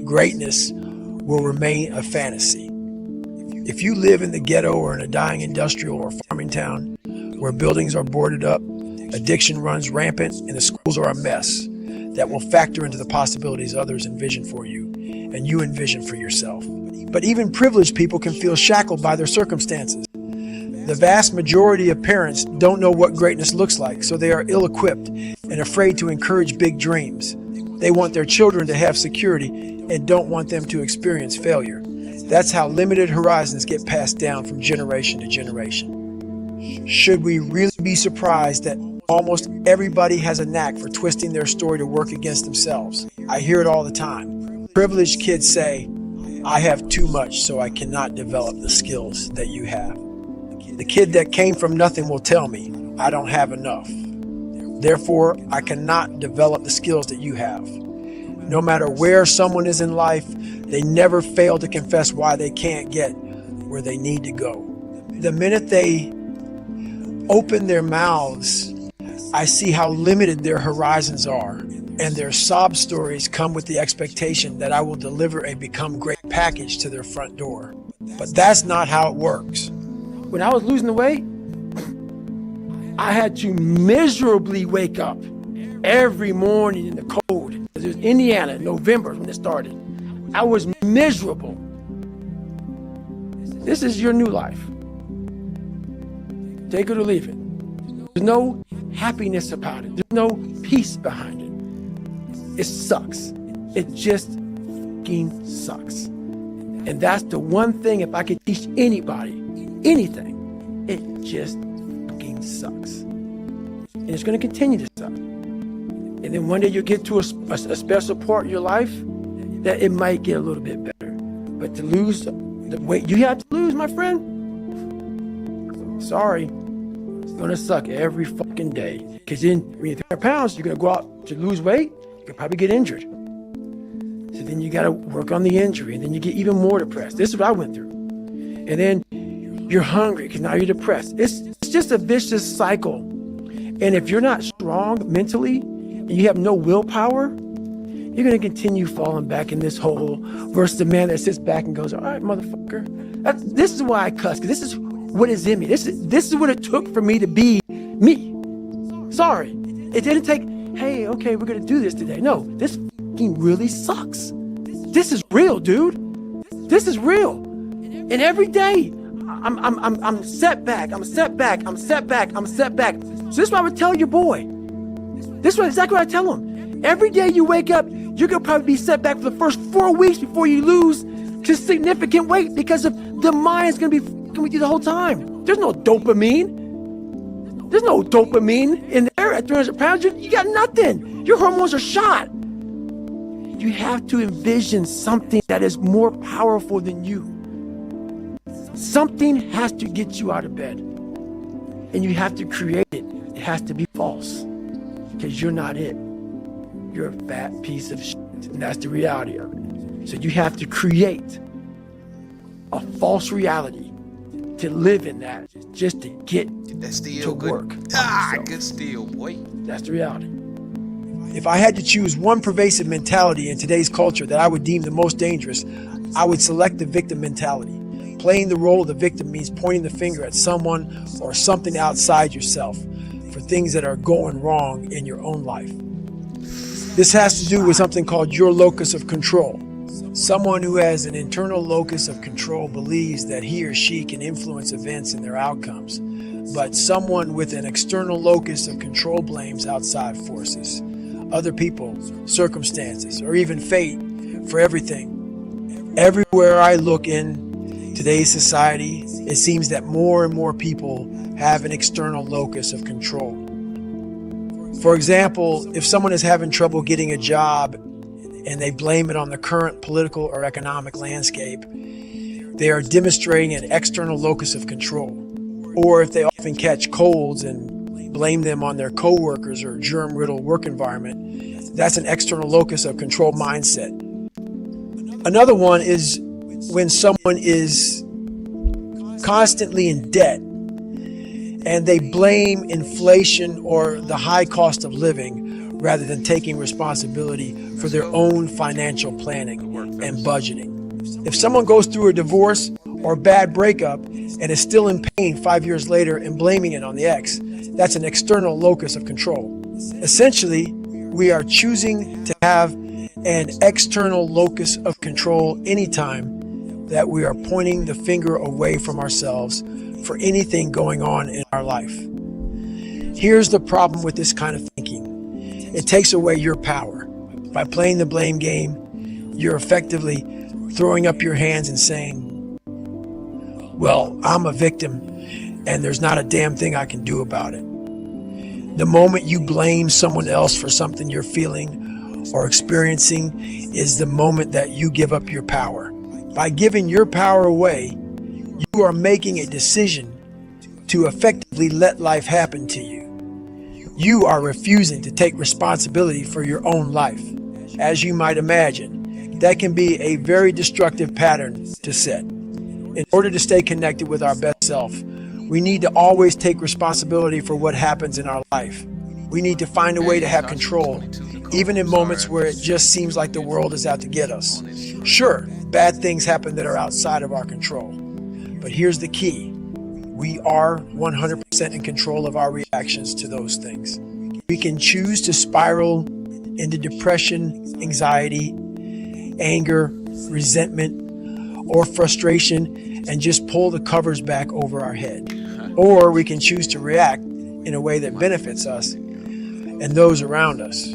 greatness will remain a fantasy. If you live in the ghetto or in a dying industrial or farming town where buildings are boarded up, addiction runs rampant, and the schools are a mess, that will factor into the possibilities others envision for you and you envision for yourself. But even privileged people can feel shackled by their circumstances. The vast majority of parents don't know what greatness looks like, so they are ill-equipped and afraid to encourage big dreams. They want their children to have security and don't want them to experience failure. That's how limited horizons get passed down from generation to generation. Should we really be surprised that almost everybody has a knack for twisting their story to work against themselves? I hear it all the time. Privileged kids say, "I have too much, so I cannot develop the skills that you have." The kid that came from nothing will tell me, "I don't have enough. Therefore, I cannot develop the skills that you have." No matter where someone is in life, they never fail to confess why they can't get where they need to go. The minute they open their mouths, I see how limited their horizons are, and their sob stories come with the expectation that I will deliver a become great package to their front door. But that's not how it works. When I was losing the weight, I had to miserably wake up every morning in the cold. It was Indiana, November when it started. I was miserable. This is your new life. Take it or leave it. There's no happiness about it. There's no peace behind it. It sucks. It just fucking sucks. And that's the one thing, if I could teach anybody anything, it just fucking sucks. And it's going to continue to suck. And then one day you'll get to a special part in your life that it might get a little bit better. But to lose the weight you have to lose, my friend, sorry, it's going to suck every fucking day. Because then when you're 300 pounds, you're going to go out to lose weight, you could probably get injured. So then you got to work on the injury, and then you get even more depressed. This is what I went through. And then you're hungry because now you're depressed. It's just a vicious cycle. And if you're not strong mentally and you have no willpower, you're going to continue falling back in this hole versus the man that sits back and goes, all right, motherfucker. This is why I cuss, because this is what is in me. This is what it took for me to be me. Sorry. It didn't take, hey, okay, we're going to do this today. No, this fucking really sucks. This is real, dude. This is real. And every day, I'm set back. I'm set back. I'm set back. I'm set back. So this is what I would tell your boy. This is exactly what I tell him. Every day you wake up, you're going to probably be set back for the first 4 weeks before you lose to significant weight because of the mind is going to be fucking with you the whole time. There's no dopamine. There's no dopamine in there at 300 pounds. You got nothing. Your hormones are shot. You have to envision something that is more powerful than you. Something has to get you out of bed. And you have to create it. It has to be false. Because you're not it. You're a fat piece of shit. And that's the reality of it. So you have to create a false reality to live in that, just to get to work. Good steal, boy. That's the reality. If I had to choose one pervasive mentality in today's culture that I would deem the most dangerous, I would select the victim mentality. Playing the role of the victim means pointing the finger at someone or something outside yourself for things that are going wrong in your own life. This has to do with something called your locus of control. Someone who has an internal locus of control believes that he or she can influence events and their outcomes, but someone with an external locus of control blames outside forces, other people, circumstances, or even fate for everything. Everywhere I look in today's society, it seems that more and more people have an external locus of control. For example, if someone is having trouble getting a job and they blame it on the current political or economic landscape, they are demonstrating an external locus of control. Or if they often catch colds and blame them on their coworkers or germ-riddled work environment, that's an external locus of control mindset. Another one is when someone is constantly in debt and they blame inflation or the high cost of living rather than taking responsibility for their own financial planning and budgeting. If someone goes through a divorce or bad breakup and is still in pain 5 years later and blaming it on the ex, that's an external locus of control. Essentially, we are choosing to have an external locus of control anytime that we are pointing the finger away from ourselves for anything going on in our life. Here's the problem with this kind of thinking. It takes away your power. By playing the blame game, you're effectively throwing up your hands and saying, well, I'm a victim and there's not a damn thing I can do about it. The moment you blame someone else for something you're feeling or experiencing is the moment that you give up your power. By giving your power away, you are making a decision to effectively let life happen to you. You are refusing to take responsibility for your own life. As you might imagine, that can be a very destructive pattern to set. In order to stay connected with our best self, we need to always take responsibility for what happens in our life. We need to find a way to have control, even in moments where it just seems like the world is out to get us. Sure, bad things happen that are outside of our control. But here's the key. We are 100% in control of our reactions to those things. We can choose to spiral into depression, anxiety, anger, resentment, or frustration and just pull the covers back over our head. Or we can choose to react in a way that benefits us and those around us.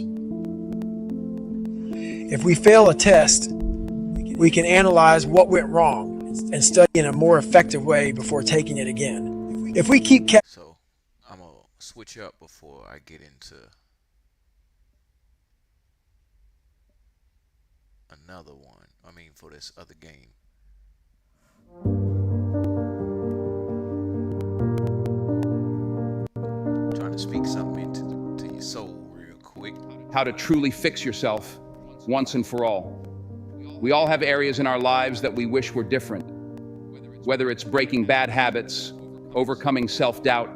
If we fail a test, we can analyze what went wrong and study in a more effective way before taking it again. If we keep So I'm gonna switch up before I get into another one. For this other game. Trying to speak something into your soul real quick. How to truly fix yourself once and for all. We all have areas in our lives that we wish were different. Whether it's breaking bad habits, overcoming self-doubt,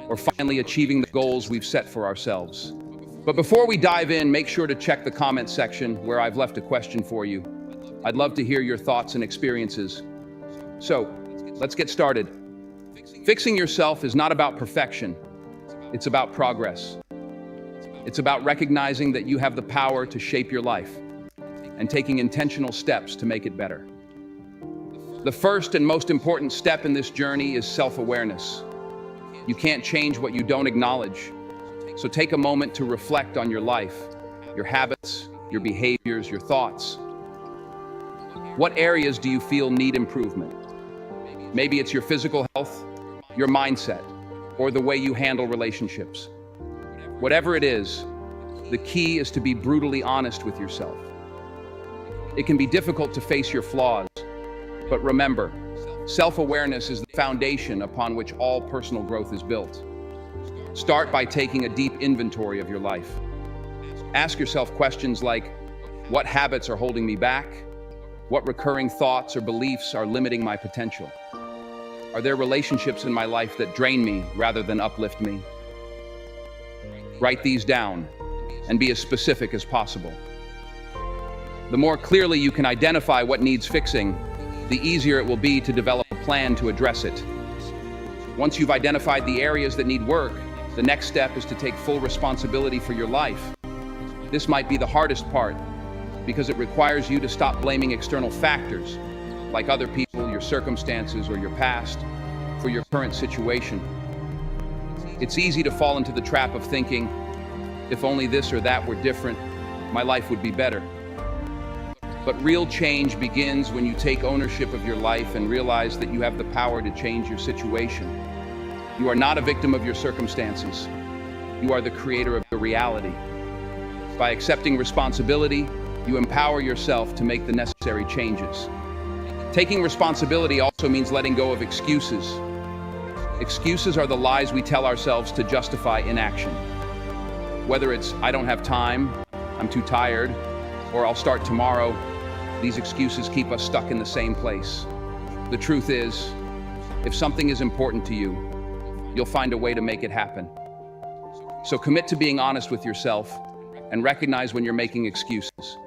or finally achieving the goals we've set for ourselves. But before we dive in, make sure to check the comment section where I've left a question for you. I'd love to hear your thoughts and experiences. So, let's get started. Fixing yourself is not about perfection. It's about progress. It's about recognizing that you have the power to shape your life and taking intentional steps to make it better. The first and most important step in this journey is self-awareness. You can't change what you don't acknowledge. So take a moment to reflect on your life, your habits, your behaviors, your thoughts. What areas do you feel need improvement? Maybe it's your physical health, your mindset, or the way you handle relationships. Whatever it is, the key is to be brutally honest with yourself. It can be difficult to face your flaws, but remember, self-awareness is the foundation upon which all personal growth is built. Start by taking a deep inventory of your life. Ask yourself questions like, what habits are holding me back? What recurring thoughts or beliefs are limiting my potential? Are there relationships in my life that drain me rather than uplift me? Write these down and be as specific as possible. The more clearly you can identify what needs fixing, the easier it will be to develop a plan to address it. Once you've identified the areas that need work, the next step is to take full responsibility for your life. This might be the hardest part, because it requires you to stop blaming external factors, like other people, your circumstances, or your past, for your current situation. It's easy to fall into the trap of thinking, if only this or that were different, my life would be better. But real change begins when you take ownership of your life and realize that you have the power to change your situation. You are not a victim of your circumstances. You are the creator of your reality. By accepting responsibility, you empower yourself to make the necessary changes. Taking responsibility also means letting go of excuses. Excuses are the lies we tell ourselves to justify inaction. Whether it's, I don't have time, I'm too tired, or I'll start tomorrow, these excuses keep us stuck in the same place. The truth is, if something is important to you, you'll find a way to make it happen. So commit to being honest with yourself and recognize when you're making excuses.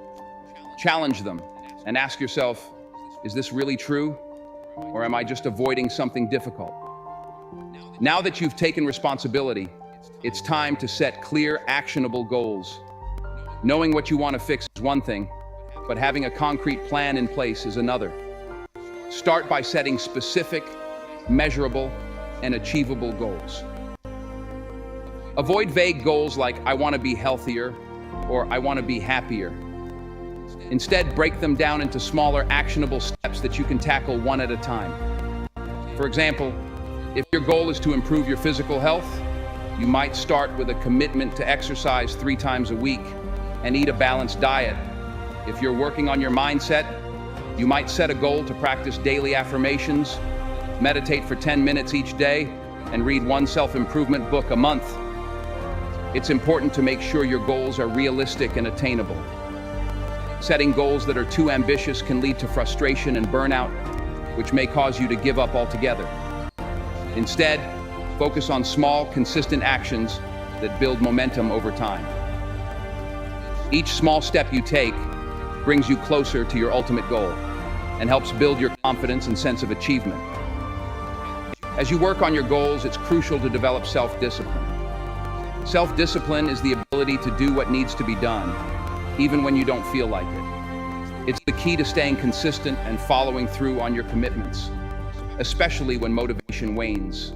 Challenge them and ask yourself, is this really true? Or am I just avoiding something difficult? Now that you've taken responsibility, it's time to set clear, actionable goals. Knowing what you want to fix is one thing, but having a concrete plan in place is another. Start by setting specific, measurable, and achievable goals. Avoid vague goals like, I want to be healthier, or I want to be happier. Instead, break them down into smaller, actionable steps that you can tackle one at a time. For example, if your goal is to improve your physical health, you might start with a commitment to exercise 3 times a week and eat a balanced diet. If you're working on your mindset, you might set a goal to practice daily affirmations, meditate for 10 minutes each day, and read one self-improvement book a month. It's important to make sure your goals are realistic and attainable. Setting goals that are too ambitious can lead to frustration and burnout, which may cause you to give up altogether. Instead, focus on small, consistent actions that build momentum over time. Each small step you take brings you closer to your ultimate goal and helps build your confidence and sense of achievement. As you work on your goals, it's crucial to develop self-discipline. Self-discipline is the ability to do what needs to be done, even when you don't feel like it. It's the key to staying consistent and following through on your commitments, especially when motivation wanes.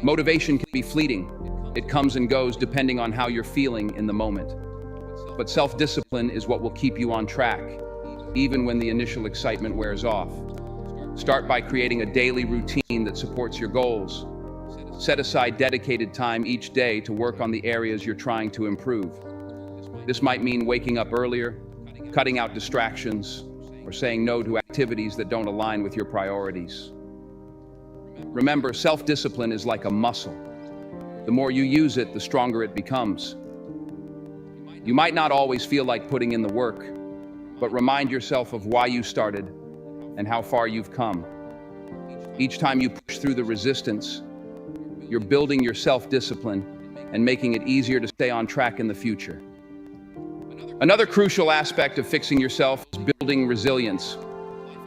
Motivation can be fleeting. It comes and goes depending on how you're feeling in the moment. But self-discipline is what will keep you on track, even when the initial excitement wears off. Start by creating a daily routine that supports your goals. Set aside dedicated time each day to work on the areas you're trying to improve. This might mean waking up earlier, cutting out distractions, or saying no to activities that don't align with your priorities. Remember, self-discipline is like a muscle. The more you use it, the stronger it becomes. You might not always feel like putting in the work, but remind yourself of why you started and how far you've come. Each time you push through the resistance, you're building your self-discipline and making it easier to stay on track in the future. Another crucial aspect of fixing yourself is building resilience.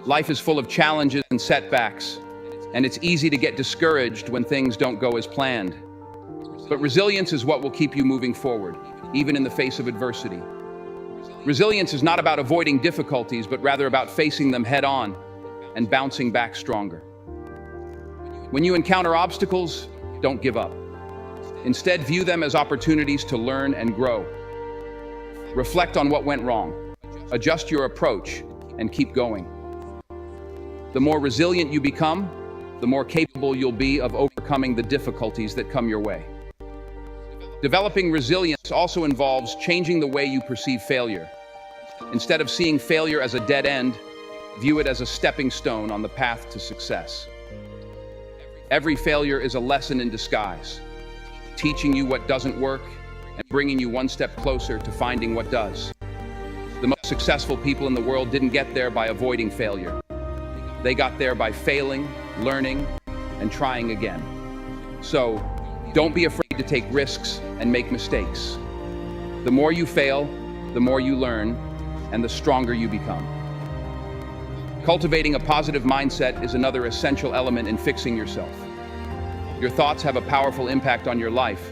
Life is full of challenges and setbacks, and it's easy to get discouraged when things don't go as planned. But resilience is what will keep you moving forward, even in the face of adversity. Resilience is not about avoiding difficulties, but rather about facing them head on and bouncing back stronger. When you encounter obstacles, don't give up. Instead, view them as opportunities to learn and grow. Reflect on what went wrong, adjust your approach, and keep going. The more resilient you become, the more capable you'll be of overcoming the difficulties that come your way. Developing resilience also involves changing the way you perceive failure. Instead of seeing failure as a dead end, view it as a stepping stone on the path to success. Every failure is a lesson in disguise, teaching you what doesn't work and bringing you one step closer to finding what does. The most successful people in the world didn't get there by avoiding failure. They got there by failing, learning, and trying again. So, don't be afraid to take risks and make mistakes. The more you fail, the more you learn, and the stronger you become. Cultivating a positive mindset is another essential element in fixing yourself. Your thoughts have a powerful impact on your life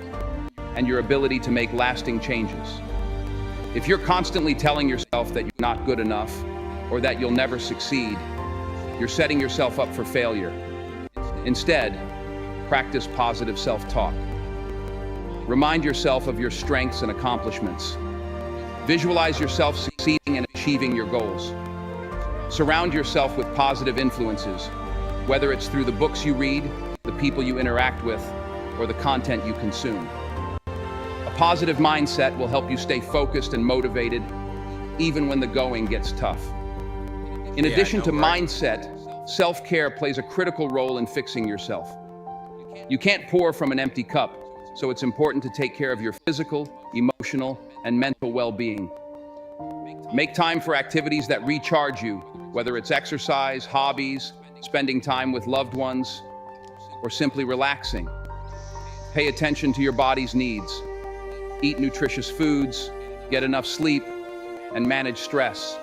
and your ability to make lasting changes. If you're constantly telling yourself that you're not good enough or that you'll never succeed, you're setting yourself up for failure. Instead, practice positive self-talk. Remind yourself of your strengths and accomplishments. Visualize yourself succeeding and achieving your goals. Surround yourself with positive influences, whether it's through the books you read, the people you interact with, or the content you consume. A positive mindset will help you stay focused and motivated, even when the going gets tough. In addition to mindset, self-care plays a critical role in fixing yourself. You can't pour from an empty cup, so it's important to take care of your physical, emotional, and mental well-being. Make time for activities that recharge you, whether it's exercise, hobbies, spending time with loved ones, or simply relaxing. Pay attention to your body's needs. Eat nutritious foods, get enough sleep, and manage stress.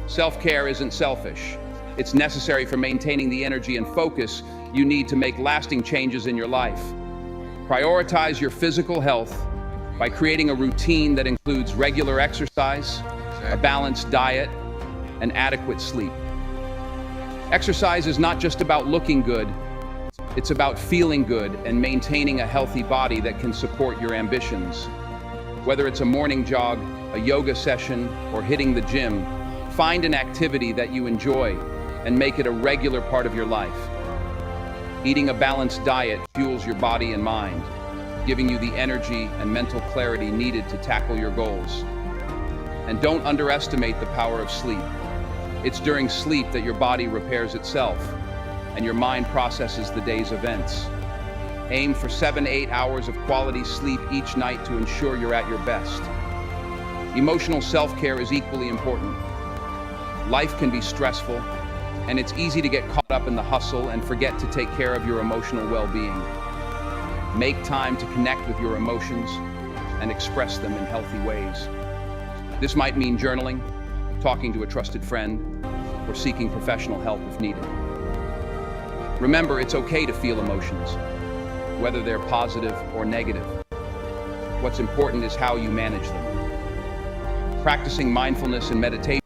Self-care isn't selfish. It's necessary for maintaining the energy and focus you need to make lasting changes in your life. Prioritize your physical health by creating a routine that includes regular exercise, a balanced diet, and adequate sleep. Exercise is not just about looking good, it's about feeling good and maintaining a healthy body that can support your ambitions. Whether it's a morning jog, a yoga session, or hitting the gym, find an activity that you enjoy and make it a regular part of your life. Eating a balanced diet fuels your body and mind, giving you the energy and mental clarity needed to tackle your goals. And don't underestimate the power of sleep. It's during sleep that your body repairs itself and your mind processes the day's events. Aim for 7-8 hours of quality sleep each night to ensure you're at your best. Emotional self-care is equally important. Life can be stressful, and it's easy to get caught up in the hustle and forget to take care of your emotional well-being. Make time to connect with your emotions and express them in healthy ways. This might mean journaling, talking to a trusted friend, or seeking professional help if needed. Remember, it's okay to feel emotions, whether they're positive or negative. What's important is how you manage them. Practicing mindfulness and meditation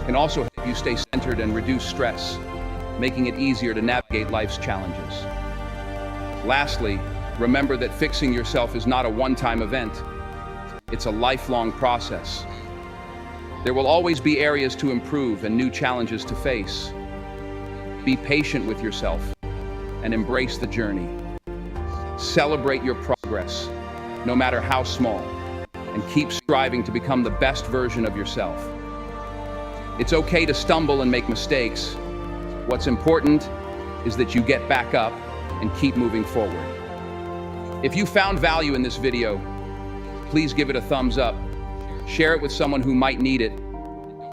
can also help you stay centered and reduce stress, making it easier to navigate life's challenges. Lastly, remember that fixing yourself is not a one-time event. It's a lifelong process. There will always be areas to improve and new challenges to face. Be patient with yourself and embrace the journey. Celebrate your progress, no matter how small, and keep striving to become the best version of yourself. It's okay to stumble and make mistakes. What's important is that you get back up and keep moving forward. If you found value in this video, please give it a thumbs up, share it with someone who might need it,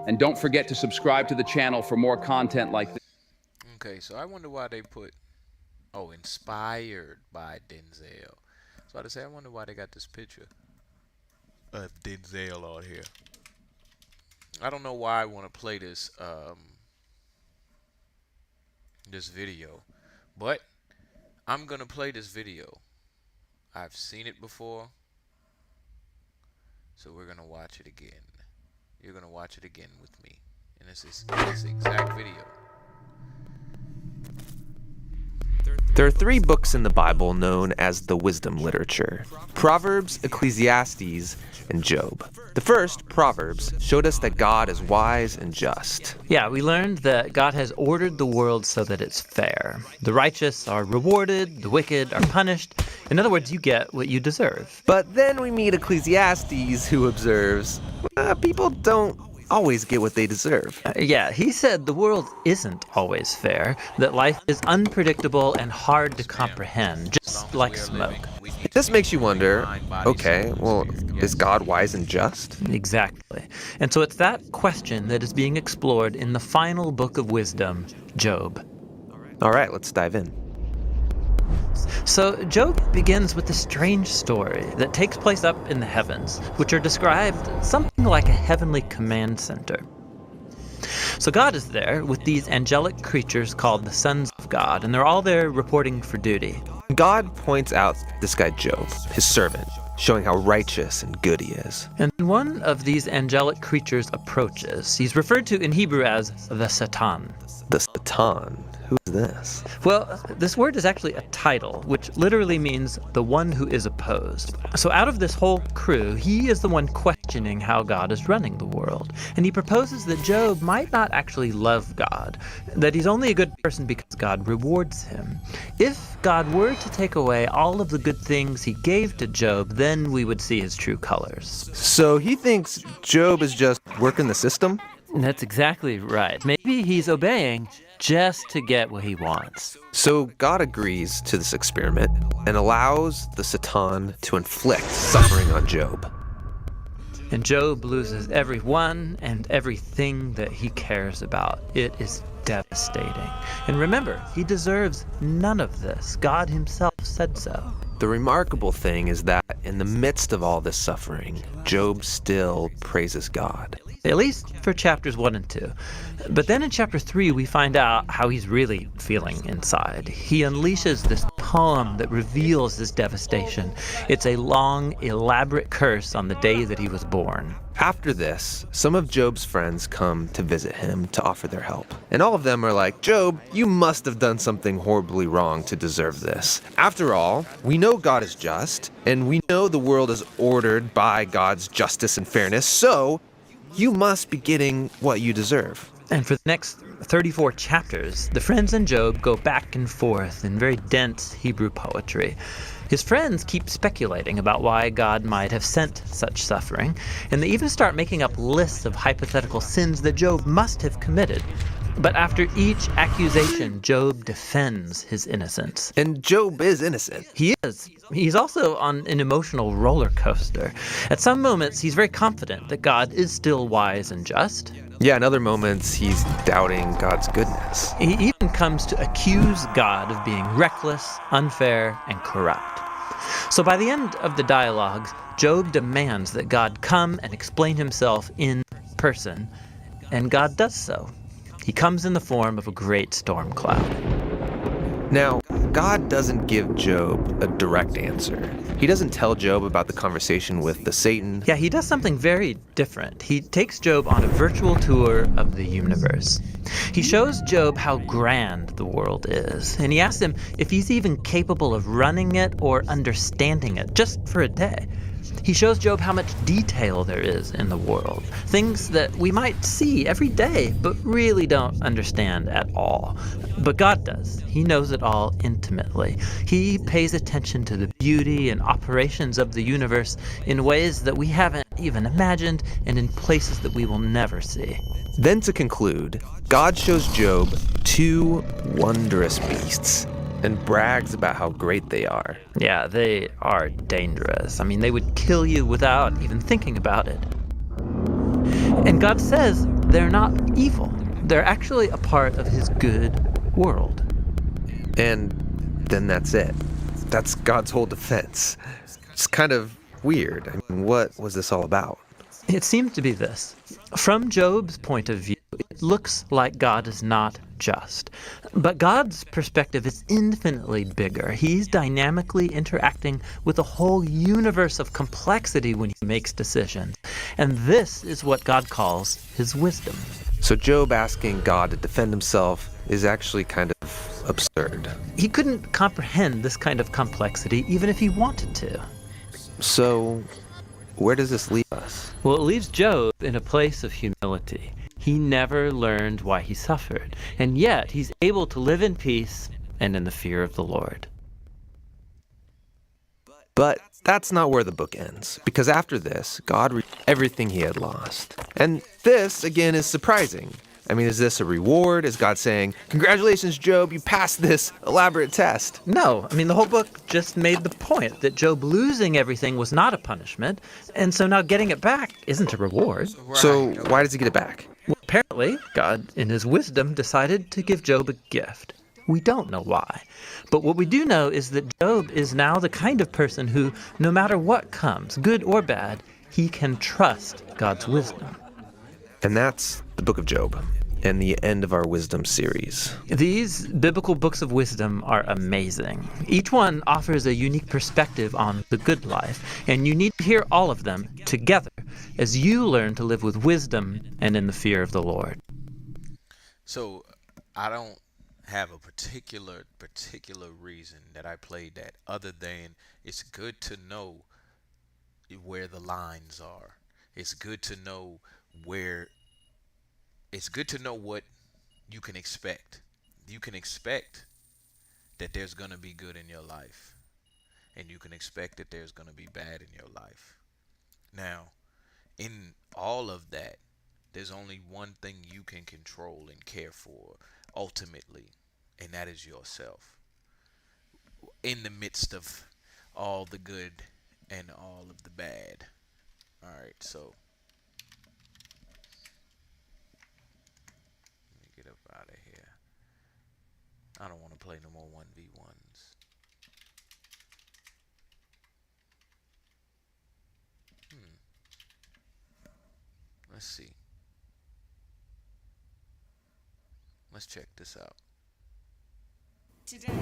and don't forget to subscribe to the channel for more content like this. Okay, so I wonder why they put, oh, inspired by Denzel. So I wonder why they got this picture of Denzel on here. I don't know why I want to play this this video, but I'm gonna play this video. I've seen it before, so we're gonna watch it again. You're gonna watch it again with me, and this is this exact video. There are 3 books in the Bible known as the wisdom literature: Proverbs, Ecclesiastes, and Job. The first, Proverbs, showed us that God is wise and just. Yeah, we learned that God has ordered the world so that it's fair. The righteous are rewarded, the wicked are punished. In other words, you get what you deserve. But then we meet Ecclesiastes, who observes, people don't always get what they deserve. Yeah, he said the world isn't always fair, that life is unpredictable and hard to comprehend, just like smoke. This makes you wonder, okay, well, is God wise and just? Exactly. And so it's that question that is being explored in the final book of wisdom, Job. All right, let's dive in. So Job begins with a strange story that takes place up in the heavens, which are described something like a heavenly command center. So God is there with these angelic creatures called the sons of God, and they're all there reporting for duty. God points out this guy Job, his servant, showing how righteous and good he is. And one of these angelic creatures approaches. He's referred to in Hebrew as the Satan. The Satan? Who is this? Well, this word is actually a title, which literally means the one who is opposed. So out of this whole crew, he is the one questioning how God is running the world. And he proposes that Job might not actually love God, that he's only a good person because God rewards him. If God were to take away all of the good things he gave to Job, then we would see his true colors. So he thinks Job is just working the system? That's exactly right. Maybe he's obeying just to get what he wants. So God agrees to this experiment and allows the Satan to inflict suffering on Job. And Job loses everyone and everything that he cares about. It is devastating. And remember, he deserves none of this. God himself said so. The remarkable thing is that in the midst of all this suffering, Job still praises God. At least for chapters 1 and 2. But then in chapter 3, we find out how he's really feeling inside. He unleashes this poem that reveals this devastation. It's a long, elaborate curse on the day that he was born. After this, some of Job's friends come to visit him to offer their help. And all of them are like, Job, you must have done something horribly wrong to deserve this. After all, we know God is just, and we know the world is ordered by God's justice and fairness, so you must be getting what you deserve. And for the next 34 chapters, the friends and Job go back and forth in very dense Hebrew poetry. His friends keep speculating about why God might have sent such suffering, and they even start making up lists of hypothetical sins that Job must have committed. But after each accusation, Job defends his innocence. And Job is innocent. He is. He's also on an emotional roller coaster. At some moments, he's very confident that God is still wise and just. Yeah, in other moments, he's doubting God's goodness. He even comes to accuse God of being reckless, unfair, and corrupt. So by the end of the dialogues, Job demands that God come and explain himself in person, and God does so. He comes in the form of a great storm cloud. Now, But God doesn't give Job a direct answer. He doesn't tell Job about the conversation with the Satan. Yeah, he does something very different. He takes Job on a virtual tour of the universe. He shows Job how grand the world is, and he asks him if he's even capable of running it or understanding it, just for a day. He shows Job how much detail there is in the world, things that we might see every day, but really don't understand at all. But God does. He knows it all intimately. He pays attention to the beauty and operations of the universe in ways that we haven't even imagined and in places that we will never see. Then to conclude, God shows Job two wondrous beasts and brags about how great they are. Yeah, they are dangerous. I mean, they would kill you without even thinking about it. And God says they're not evil. They're actually a part of his good world. And then that's it. That's God's whole defense. It's kind of weird. I mean, what was this all about? It seems to be this. From Job's point of view, it looks like God is not just. But God's perspective is infinitely bigger. He's dynamically interacting with a whole universe of complexity when he makes decisions. And this is what God calls his wisdom. So Job asking God to defend himself is actually kind of absurd. He couldn't comprehend this kind of complexity even if he wanted to. So where does this leave us? Well, it leaves Job in a place of humility. He never learned why he suffered, and yet he's able to live in peace and in the fear of the Lord. But that's not where the book ends, because after this, God restored everything he had lost. And this, again, is surprising. I mean, is this a reward? Is God saying, "Congratulations, Job, you passed this elaborate test"? No, I mean, the whole book just made the point that Job losing everything was not a punishment, and so now getting it back isn't a reward. So why does he get it back? Well, apparently, God, in his wisdom, decided to give Job a gift. We don't know why. But what we do know is that Job is now the kind of person who, no matter what comes, good or bad, he can trust God's wisdom. And that's the book of Job, and the end of our wisdom series. These biblical books of wisdom are amazing. Each one offers a unique perspective on the good life, and you need to hear all of them together as you learn to live with wisdom and in the fear of the Lord. So I don't have a particular reason that I played that, other than it's good to know where the lines are. It's good to know what you can expect. You can expect that there's going to be good in your life, and you can expect that there's going to be bad in your life. Now, in all of that, there's only one thing you can control and care for ultimately, and that is yourself. In the midst of all the good and all of the bad. All right, so let me get up out of here. I don't want to play no more 1v1s. Let's see. Let's check this out.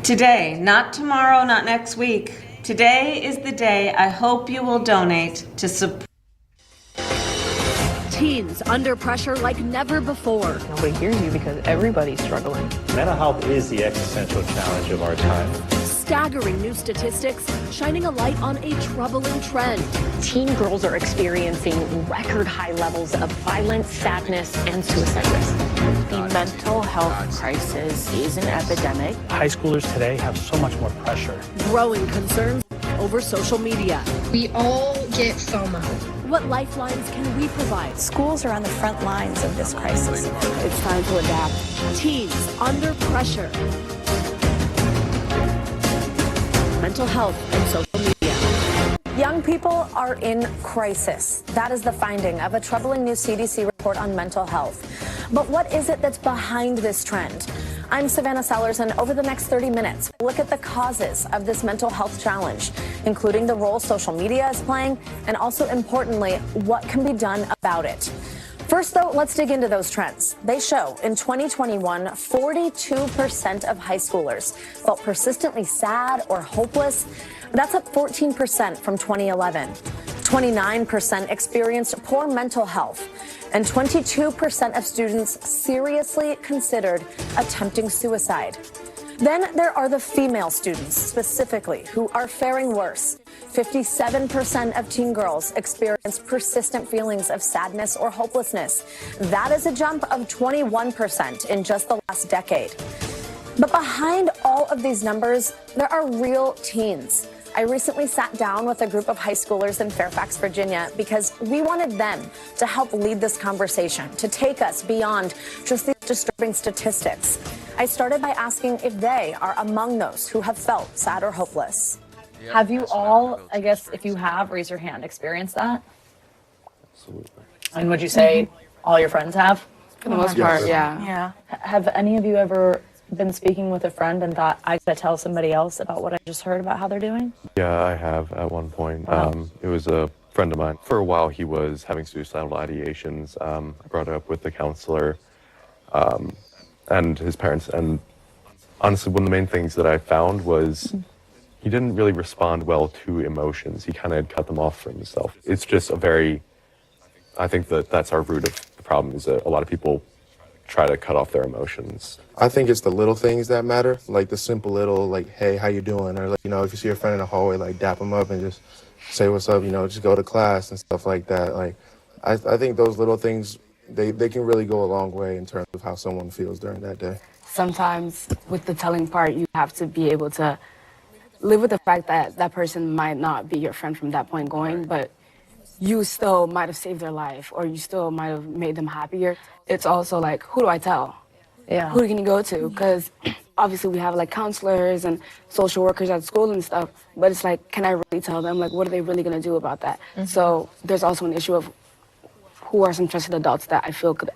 Today, not tomorrow, not next week. Today is the day I hope you will donate to support. Teens under pressure like never before. Nobody hears you because everybody's struggling. Mental health is the existential challenge of our time. Staggering new statistics shining a light on a troubling trend. Teen girls are experiencing record high levels of violence, sadness, and suicide risk. The mental health crisis is an epidemic. High schoolers today have so much more pressure. Growing concerns over social media. We all get FOMO. What lifelines can we provide? Schools are on the front lines of this crisis. It's time to adapt. Teens under pressure. Mental health and social media. Young people are in crisis. That is the finding of a troubling new CDC report on mental health. But what is it that's behind this trend? I'm Savannah Sellers, and over the next 30 minutes, we'll look at the causes of this mental health challenge, including the role social media is playing, and also, importantly, what can be done about it. First, though, let's dig into those trends. They show in 2021, 42% of high schoolers felt persistently sad or hopeless. That's up 14% from 2011. 29% experienced poor mental health, and 22% of students seriously considered attempting suicide. Then there are the female students specifically who are faring worse. 57% of teen girls experience persistent feelings of sadness or hopelessness. That is a jump of 21% in just the last decade. But behind all of these numbers, there are real teens. I recently sat down with a group of high schoolers in Fairfax, Virginia, because we wanted them to help lead this conversation, to take us beyond just these disturbing statistics. I started by asking if they are among those who have felt sad or hopeless. Have you all, I guess, if you have, raise your hand, experienced that? Absolutely. And would you say all your friends have? For the most part, yeah. Yeah. Have any of you ever been speaking with a friend and thought, I gotta tell somebody else about what I just heard about how they're doing? Yeah, I have at one point. Wow. It was a friend of mine. For a while, he was having suicidal ideations. I brought it up with the counselor and his parents. And honestly, one of the main things that I found was he didn't really respond well to emotions. He kind of had cut them off for himself. It's just I think that's our root of the problem, is that a lot of people try to cut off their emotions. I think it's the little things that matter, like the simple little, like, hey, how you doing? Or, like, if you see your friend in the hallway, like, dap them up and just say what's up, just go to class and stuff like that. Like, I think those little things, they can really go a long way in terms of how someone feels during that day. Sometimes with the telling part, you have to be able to live with the fact that that person might not be your friend from that point going, but you still might have saved their life, or you still might have made them happier. It's also like, who do I tell? Yeah. Who can you go to? Because obviously we have like counselors and social workers at school and stuff, but it's like, can I really tell them? Like, what are they really gonna do about that? Mhm. So there's also an issue of who are some trusted adults that I feel could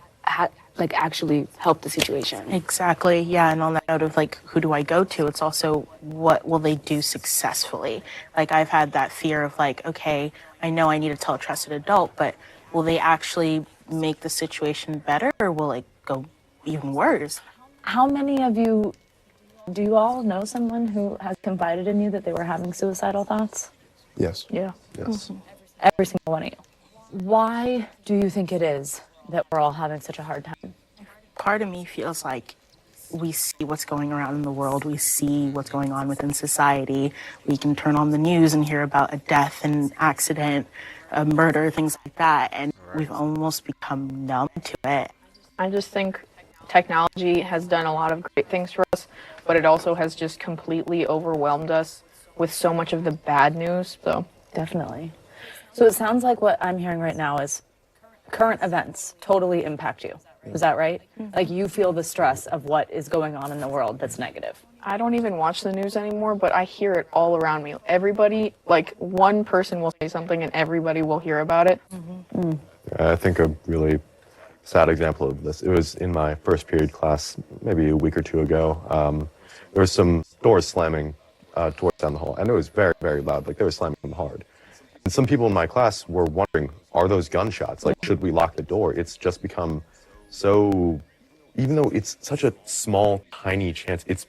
actually help the situation. Exactly, yeah, and on that note of like, who do I go to, it's also what will they do successfully? Like, I've had that fear of like, okay, I know I need to tell a trusted adult, but will they actually make the situation better, or will it go even worse? How many of you, do you all know someone who has confided in you that they were having suicidal thoughts? Yes. Yeah. Yes. Every single one of you. Why do you think it is that we're all having such a hard time? Part of me feels like we see what's going around in the world. We see what's going on within society. We can turn on the news and hear about a death, an accident, a murder, things like that. And we've almost become numb to it. I just think technology has done a lot of great things for us, but it also has just completely overwhelmed us with so much of the bad news. So definitely. So it sounds like what I'm hearing right now is current events totally impact you. Is that right? Like, you feel the stress of what is going on in the world that's negative. I don't even watch the news anymore, but I hear it all around me. Everybody, like one person will say something and everybody will hear about it. I think a really sad example of this, it was in my first period class, maybe a week or two ago. There was some doors slamming doors down the hall, and it was very, very loud. Like, they were slamming them hard. And some people in my class were wondering, are those gunshots? Like, should we lock the door? It's just become so, even though it's such a small, tiny chance, it's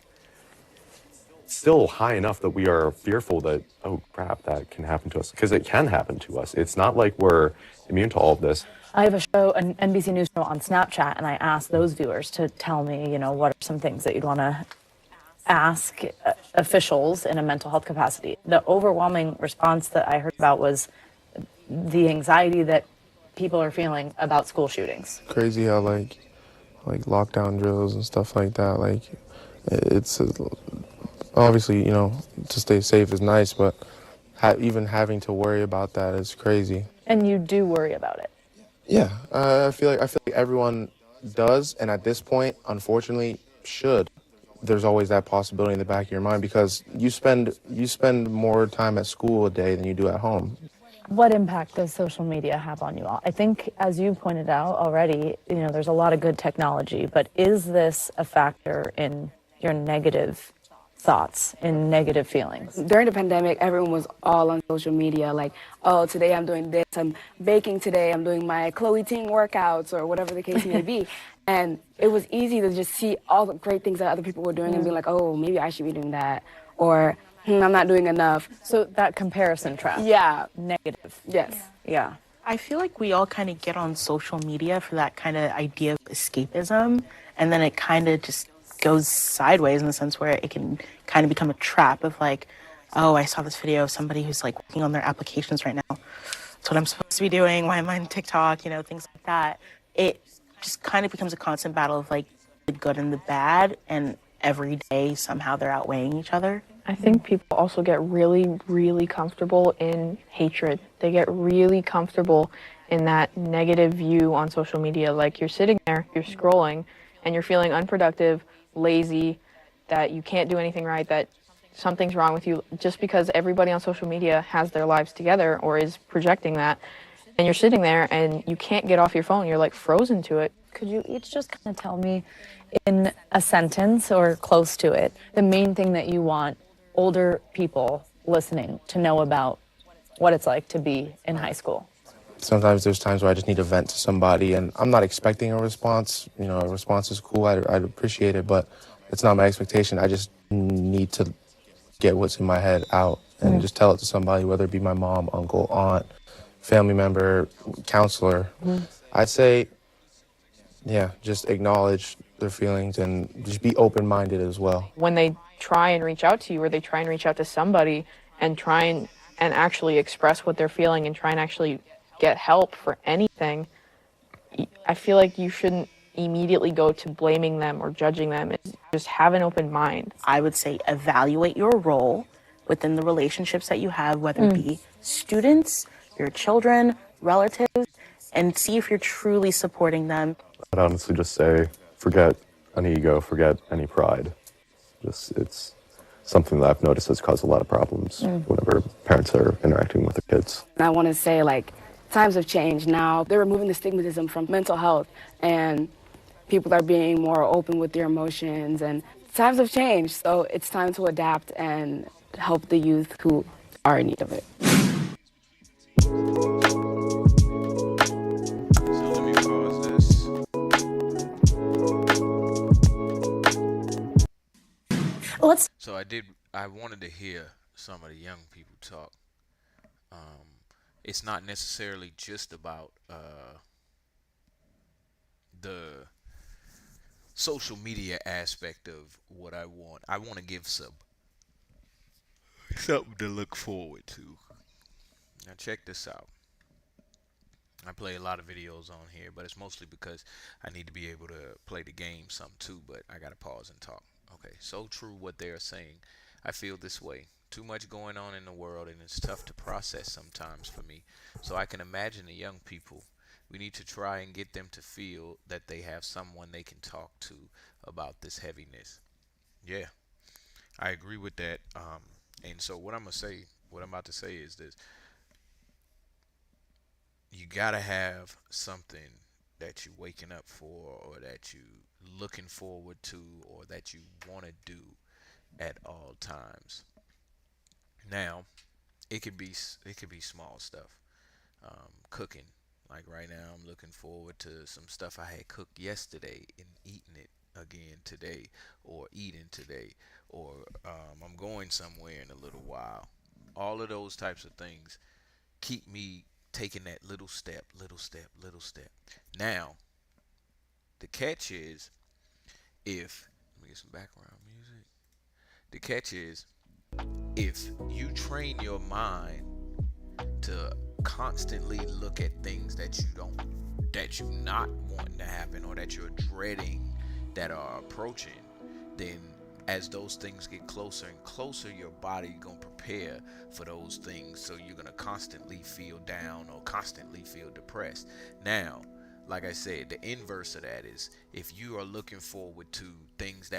still high enough that we are fearful that, oh crap, that can happen to us. Because it can happen to us. It's not like we're immune to all of this. I have a show, an NBC News show on Snapchat, and I asked those viewers to tell me, what are some things that you'd want to ask officials in a mental health capacity. The overwhelming response that I heard about was the anxiety that people are feeling about school shootings. Crazy how like lockdown drills and stuff like that, like it's obviously, to stay safe is nice, but even having to worry about that is crazy. And you do worry about it. Yeah, I feel like everyone does, and at this point, unfortunately, should. There's always that possibility in the back of your mind, because you spend more time at school a day than you do at home. What impact does social media have on you all? I think, as you pointed out already, there's a lot of good technology, but is this a factor in your negative thoughts, in negative feelings? During the pandemic, everyone was all on social media, like, oh, today I'm doing this, I'm baking today, I'm doing my Chloe Ting workouts, or whatever the case may be. And it was easy to just see all the great things that other people were doing and be like, oh, maybe I should be doing that, or I'm not doing enough. So that comparison trap. Yeah. Negative. Yes. Yeah. I feel like we all kind of get on social media for that kind of idea of escapism, and then it kind of just goes sideways in the sense where it can kind of become a trap of like, oh, I saw this video of somebody who's like working on their applications right now. That's what I'm supposed to be doing. Why am I on TikTok? You know, things like that. It just kind of becomes a constant battle of like the good and the bad, and every day somehow they're outweighing each other. I think people also get really, really comfortable in hatred. They get really comfortable in that negative view on social media. Like, you're sitting there, you're scrolling, and you're feeling unproductive, lazy, that you can't do anything right, that something's wrong with you, just because everybody on social media has their lives together or is projecting that. And you're sitting there and you can't get off your phone. You're like frozen to it. Could you each just kind of tell me in a sentence or close to it, the main thing that you want older people listening to know about what it's like to be in high school? Sometimes there's times where I just need to vent to somebody, and I'm not expecting a response. You know, a response is cool, I'd appreciate it, but it's not my expectation. I just need to get what's in my head out and just tell it to somebody, whether it be my mom, uncle, aunt, family member, counselor. I'd say, yeah, just acknowledge their feelings and just be open-minded as well. When they try and reach out to you, or they try and reach out to somebody and try and actually express what they're feeling and try and actually get help for anything, I feel like you shouldn't immediately go to blaming them or judging them. Just have an open mind. I would say evaluate your role within the relationships that you have, whether it be students, your children, relatives, and see if you're truly supporting them. I'd honestly just say, forget an ego, forget any pride. It's something that I've noticed has caused a lot of problems whenever parents are interacting with their kids. And I want to say, like, times have changed now. They're removing the stigmatism from mental health, and people are being more open with their emotions, and times have changed. So it's time to adapt and help the youth who are in need of it. So let me pause this. I wanted to hear some of the young people talk. It's not necessarily just about the social media aspect of what I want. I want to give something to look forward to. Now check this out. I play a lot of videos on here, but it's mostly because I need to be able to play the game some too, but I gotta pause and talk. Okay, so true what they are saying. I feel this way. Too much going on in the world, and it's tough to process sometimes for me. So I can imagine the young people. We need to try and get them to feel that they have someone they can talk to about this heaviness. Yeah, I agree with that. And so what I'm about to say is this. You gotta have something that you're waking up for, or that you looking forward to, or that you want to do at all times. Now, it could be small stuff. Cooking, like right now, I'm looking forward to some stuff I had cooked yesterday and eating it again today, or eating today, or I'm going somewhere in a little while. All of those types of things keep me taking that little step. Now, the catch is, let me get some background music. The catch is, if you train your mind to constantly look at things that you not wanting to happen, or that you're dreading, that are approaching, then as those things get closer and closer, your body gonna prepare for those things. So you're gonna constantly feel down or constantly feel depressed. Now, like I said, the inverse of that is, if you are looking forward to things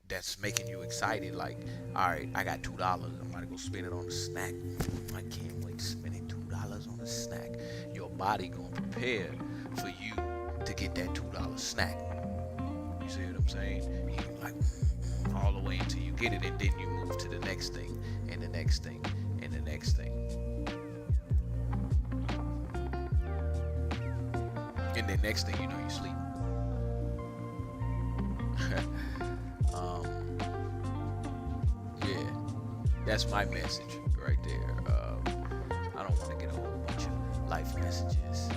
that's making you excited, like, all right, I got $2, I'm gonna go spend it on a snack. I can't wait to spend $2 on a snack. Your body gonna prepare for you to get that $2 snack. You see what I'm saying? You're like, all the way until you get it, and then you move to the next thing and the next thing and the next thing. And then next thing you know, you sleep. Yeah, that's my message right there. I don't want to get a whole bunch of life messages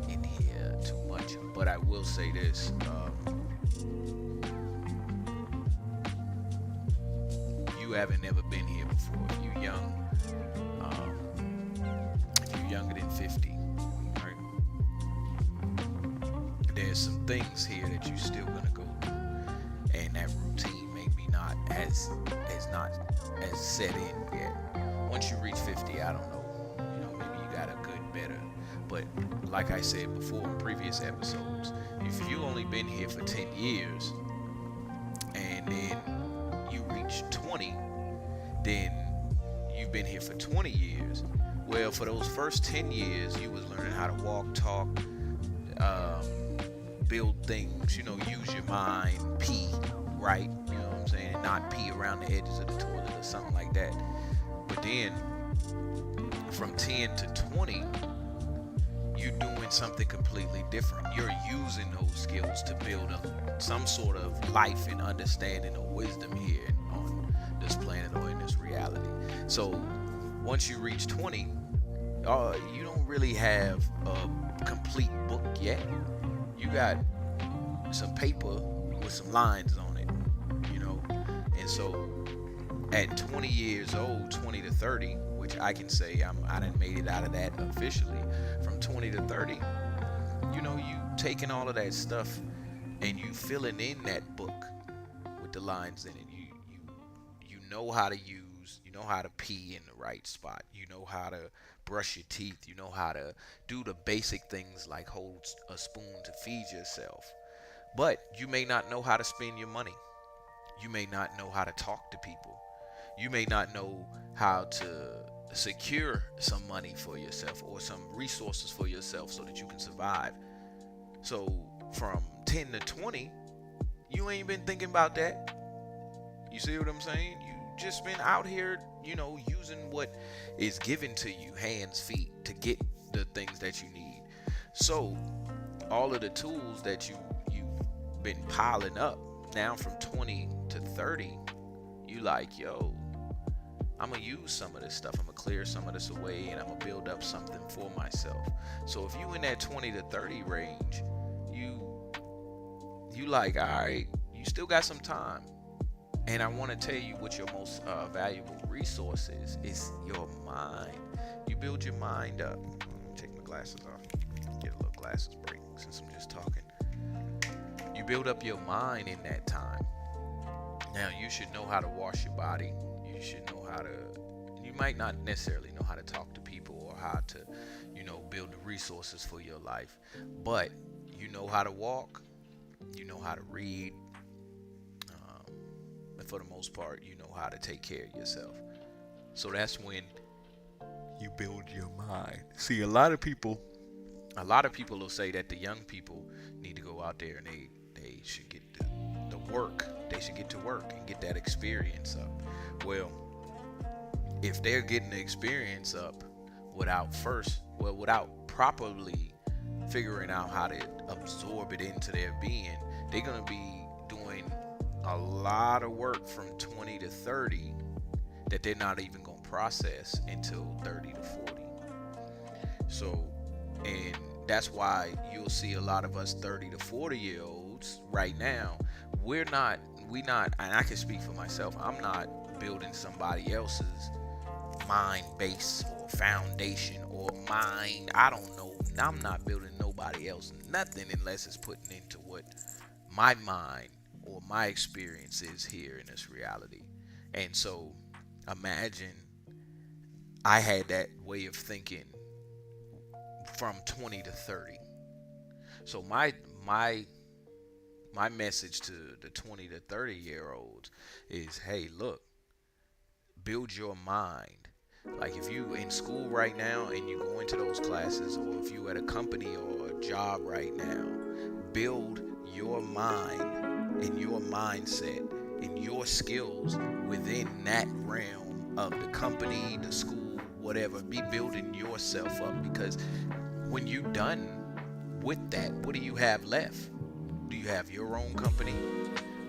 in here too much, but I will say this. You haven't never been here before. If you're young, if you're younger than 50, right? There's some things here that you're still gonna go through, and that routine maybe not as set in yet. Once you reach 50, I don't know. Maybe you got a good, better. But like I said before in previous episodes, if you only been here for 10 years, and then you reach 20, then you've been here for 20 years. Well, for those first 10 years, you was learning how to walk, talk, build things, use your mind, pee, right? You know what I'm saying? And not pee around the edges of the toilet or something like that. But then, from 10 to 20, you're doing something completely different. You're using those skills to build some sort of life and understanding or wisdom here on this planet or in this reality. So once you reach 20, you don't really have a complete book yet. You got some paper with some lines on it, and so at 20 years old, 20 to 30, which I can say I done made it out of that officially. From 20 to 30, you taking all of that stuff and you filling in that book with the lines in it. You know how to use, you know how to pee in the right spot. You know how to brush your teeth. You know how to do the basic things like hold a spoon to feed yourself. But you may not know how to spend your money. You may not know how to talk to people. You may not know how to secure some money for yourself or some resources for yourself so that you can survive. So from 10 to 20, you ain't been thinking about that. You see what I'm saying? You just been out here, using what is given to you, hands, feet, to get the things that you need. So all of the tools that you've been piling up now from 20 to 30, you like, yo, I'm going to use some of this stuff. I'm going to clear some of this away, and I'm going to build up something for myself. So if you in that 20 to 30 range, you like, all right, you still got some time. And I want to tell you what your most valuable resource is your mind. You build your mind up. Let me take my glasses off. Get a little glasses break since I'm just talking. You build up your mind in that time. Now, you should know how to wash your body. You should know how to, you might not necessarily know how to talk to people or how to, build the resources for your life. But you know how to walk. You know how to read. And for the most part, you know how to take care of yourself. So that's when you build your mind. See, a lot of people will say that the young people need to go out there and they should get the work. They should get to work and get that experience up. Well, if they're getting the experience up without properly figuring out how to absorb it into their being, they're going to be doing a lot of work from 20 to 30 that they're not even going to process until 30 to 40. So, and that's why you'll see a lot of us 30 to 40 year olds right now, we not, and I can speak for myself, I'm not building somebody else's mind base or foundation or mind. I don't know. I'm not building nobody else nothing unless it's putting into what my mind or my experience is here in this reality. And so imagine I had that way of thinking from 20 to 30. So my message to the 20 to 30 year olds is, hey, look, build your mind. Like if you in school right now and you go into those classes, or if you at a company or a job right now, build your mind and your mindset and your skills within that realm of the company, the school, whatever. Be building yourself up, because when you're done with that, what do you have left? Do you have your own company?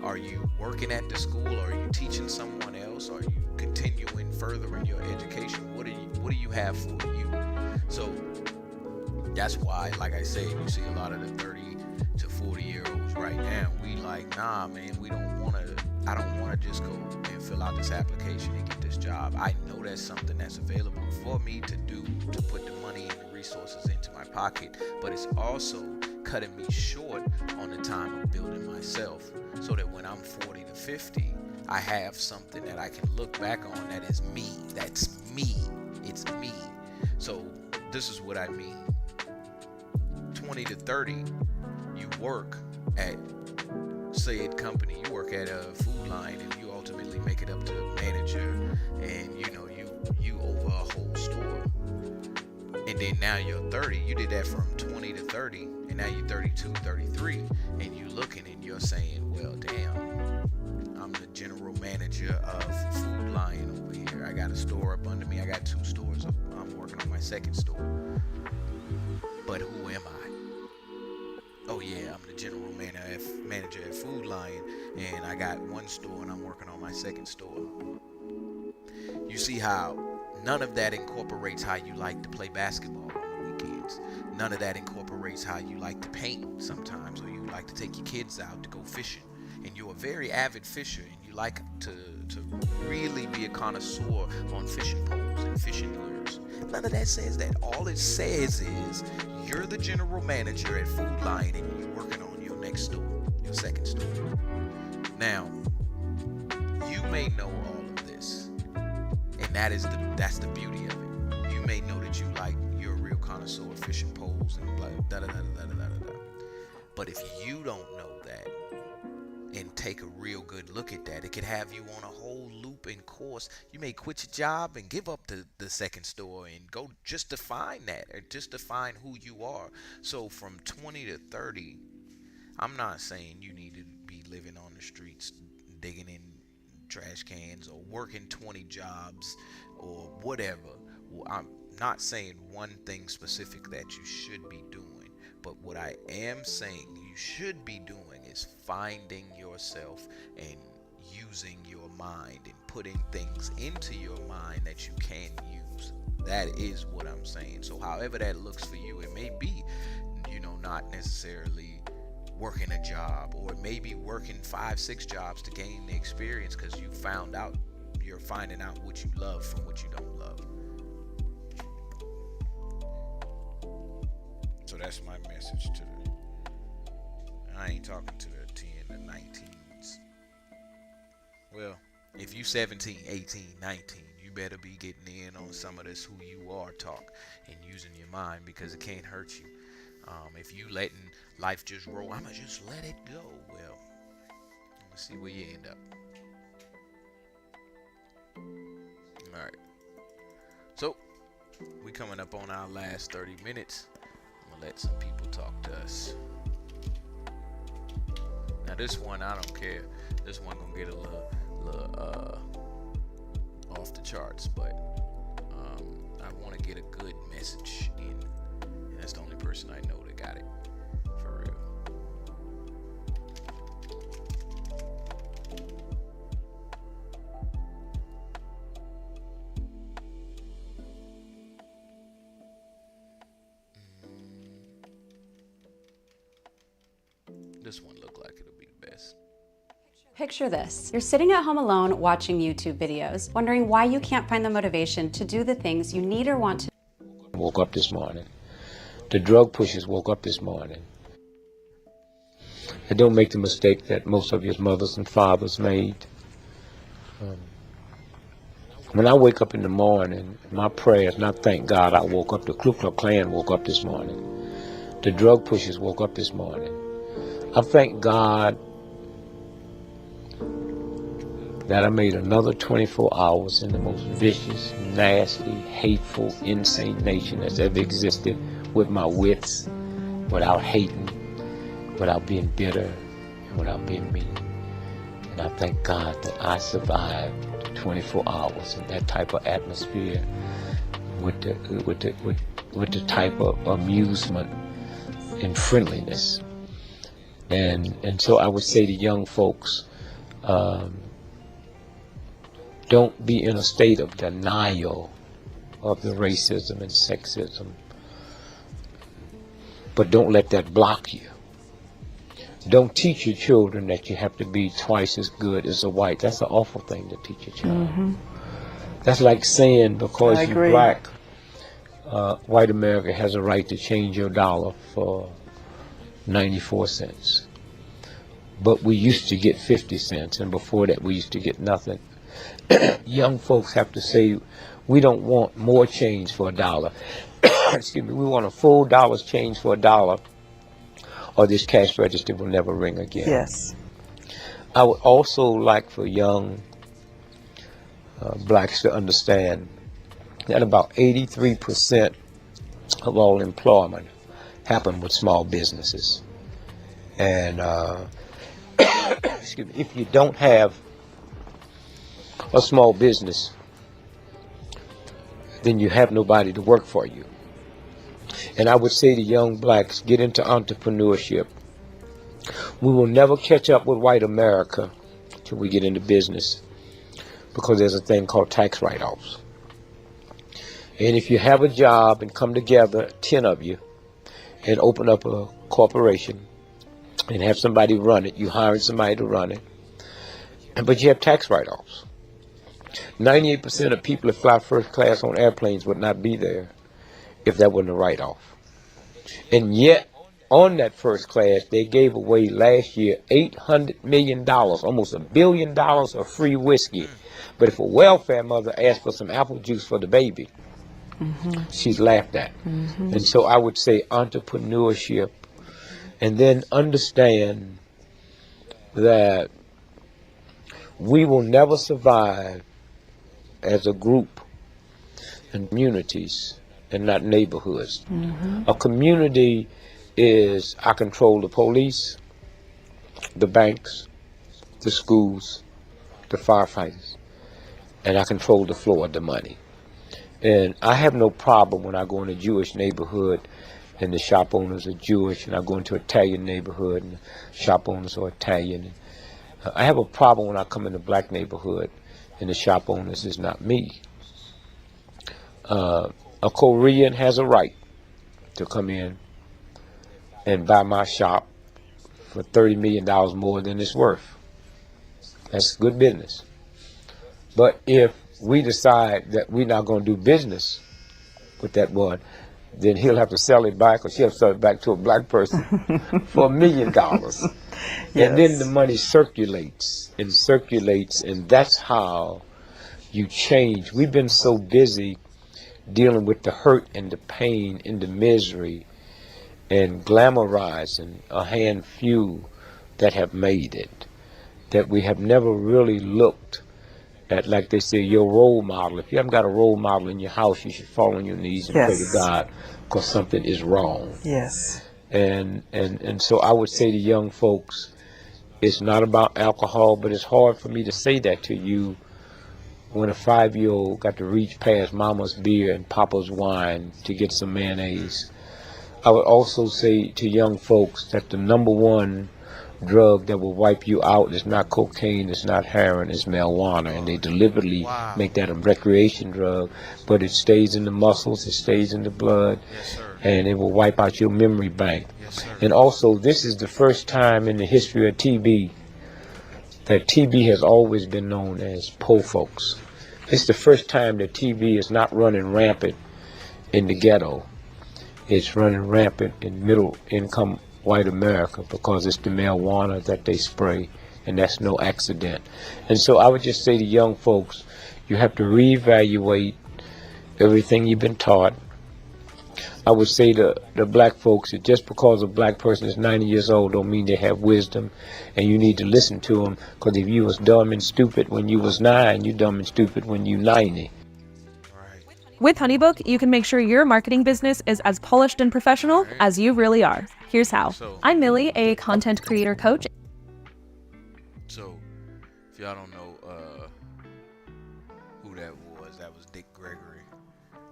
Are you working at the school? Are you teaching someone else? Are you continuing further in your education? What do you have for you? So that's why, like I said, you see a lot of the 30 to 40-year-olds right now. We like, nah, man, I don't want to just go and fill out this application and get this job. I know that's something that's available for me to do, to put the money and the resources into my pocket, but it's also cutting me short on the time of building myself, so that when I'm 40 to 50, I have something that I can look back on that is me. That's me. It's me. So this is what I mean. 20 to 30, you work at said company, you work at a Food Lion, and you ultimately make it up to manager, and you over a whole store. And then now you're 30. You did that from 20 to 30, and now you're 32, 33, and you're looking and you're saying, well, damn, I'm the general manager of Food Lion over here. I got a store up under me. I got 2 stores. I'm working on my 2nd store. But who am I? Oh yeah, I'm the general manager at Food Lion, and I got 1 store and I'm working on my 2nd store. You see how none of that incorporates how you like to play basketball on the weekends. None of that incorporates how you like to paint sometimes, or you like to take your kids out to go fishing. And you're a very avid fisher, and you like to really be a connoisseur on fishing poles and fishing lures. None of that says that. All it says is you're the general manager at Food Lion, and you're working on your next store, your 2nd store. Now, you may know all of this, and that's the beauty of it. You may know that you're a real connoisseur of fishing poles and blah, da da da da da da da. But if you don't know that and take a real good look at that, it could have you on a whole loop and course. You may quit your job and give up the 2nd store and go just to find that, or just to find who you are. So from 20 to 30, I'm not saying you need to be living on the streets, digging in trash cans, or working 20 jobs or whatever. I'm not saying one thing specific that you should be doing, but what I am saying you should be doing is finding yourself and using your mind and putting things into your mind that you can use. That is what I'm saying. So however that looks for you, it may be, not necessarily working a job, or it may be working 5-6 jobs to gain the experience, because you're finding out what you love from what you don't love. So that's my message to I ain't talking to the 10 and 19s. Well, if you 17, 18, 19, you better be getting in on some of this who you are talk and using your mind, because it can't hurt you. If you letting life just roll, I'ma just let it go. Well, let's see where you end up. Alright. So, we coming up on our last 30 minutes. I'm gonna let some people talk to us. Now this one, I don't care. This one gonna get a little off the charts, but I want to get a good message in, and that's the only person I know that got it for real. This one looked like it'll be the best. Picture this. You're sitting at home alone watching YouTube videos, wondering why you can't find the motivation to do the things you need or want to. Woke up this morning. The drug pushers woke up this morning. And don't make the mistake that most of your mothers and fathers made. When I wake up in the morning, my prayers, and I thank God I woke up, the Ku Klux Klan woke up this morning. The drug pushers woke up this morning. I thank God that I made another 24 hours in the most vicious, nasty, hateful, insane nation that's ever existed, with my wits, without hating, without being bitter, and without being mean. And I thank God that I survived 24 hours in that type of atmosphere with the type of amusement and friendliness. And so I would say to young folks, don't be in a state of denial of the racism and sexism, but don't let that block you. Don't teach your children that you have to be twice as good as a white. That's an awful thing to teach your child. That's like saying because you're black, white America has a right to change your dollar for 94 cents. But we used to get 50 cents, and before that we used to get nothing. Young folks have to say, we don't want more change for $1. Excuse me, we want a full dollar's change for $1, or this cash register will never ring again. Yes. I would also like for young blacks to understand that about 83% of all employment happen with small businesses. And excuse me, if you don't have a small business, then you have nobody to work for you. And I would say to young blacks, get into entrepreneurship. We will never catch up with white America till we get into business, because there's a thing called tax write-offs. And if you have a job and come together, 10 of you, and open up a corporation and have somebody run it, you hiring somebody to run it, but you have tax write-offs. 98% of people that fly first class on airplanes would not be there if that wasn't a write-off. And yet, on that first class, they gave away last year $800 million, almost $1 billion of free whiskey. But if a welfare mother asked for some apple juice for the baby, she's laughed at. And so I would say entrepreneurship, and then understand that we will never survive as a group and communities and not neighborhoods. A community is, I control the police, the banks, the schools, the firefighters, and I control the flow of the money. And I have no problem when I go in a Jewish neighborhood and the shop owners are Jewish, and I go into an Italian neighborhood and the shop owners are Italian. I have a problem when I come in a black neighborhood and the shop owners is not me. A Korean has a right to come in and buy my shop for $30 million more than it's worth. That's good business. But if we decide that we're not going to do business with that one, then he'll have to sell it back, or she'll sell it back to a black person for $1 million. And then the money circulates, and that's how you change. We've been so busy dealing with the hurt and the pain and the misery and glamorizing a handful that have made it, that we have never really looked at, like they say, your role model. If you haven't got a role model in your house, you should fall on your knees and pray to God, because something is wrong. Yes. And so I would say to young folks, it's not about alcohol, but it's hard for me to say that to you when a 5-year-old got to reach past mama's beer and papa's wine to get some mayonnaise. I would also say to young folks that the #1 drug that will wipe you out is not cocaine, it's not heroin, it's marijuana, and they deliberately make that a recreation drug, but it stays in the muscles, it stays in the blood, and it will wipe out your memory bank. And also, this is the first time in the history of TB that TB has always been known as poor folks. It's the first time that TB is not running rampant in the ghetto. It's running rampant in middle income white America, because it's the marijuana that they spray, and that's no accident. And so I would just say to young folks, you have to reevaluate everything you've been taught. I would say to the black folks that just because a black person is 90 years old don't mean they have wisdom, and you need to listen to them, because if you was dumb and stupid when you was 9, you dumb and stupid when you 90. With HoneyBook, you can make sure your marketing business is as polished and professional as you really are. Here's how. I'm Millie, a content creator coach. So y'all don't know who that was Dick Gregory.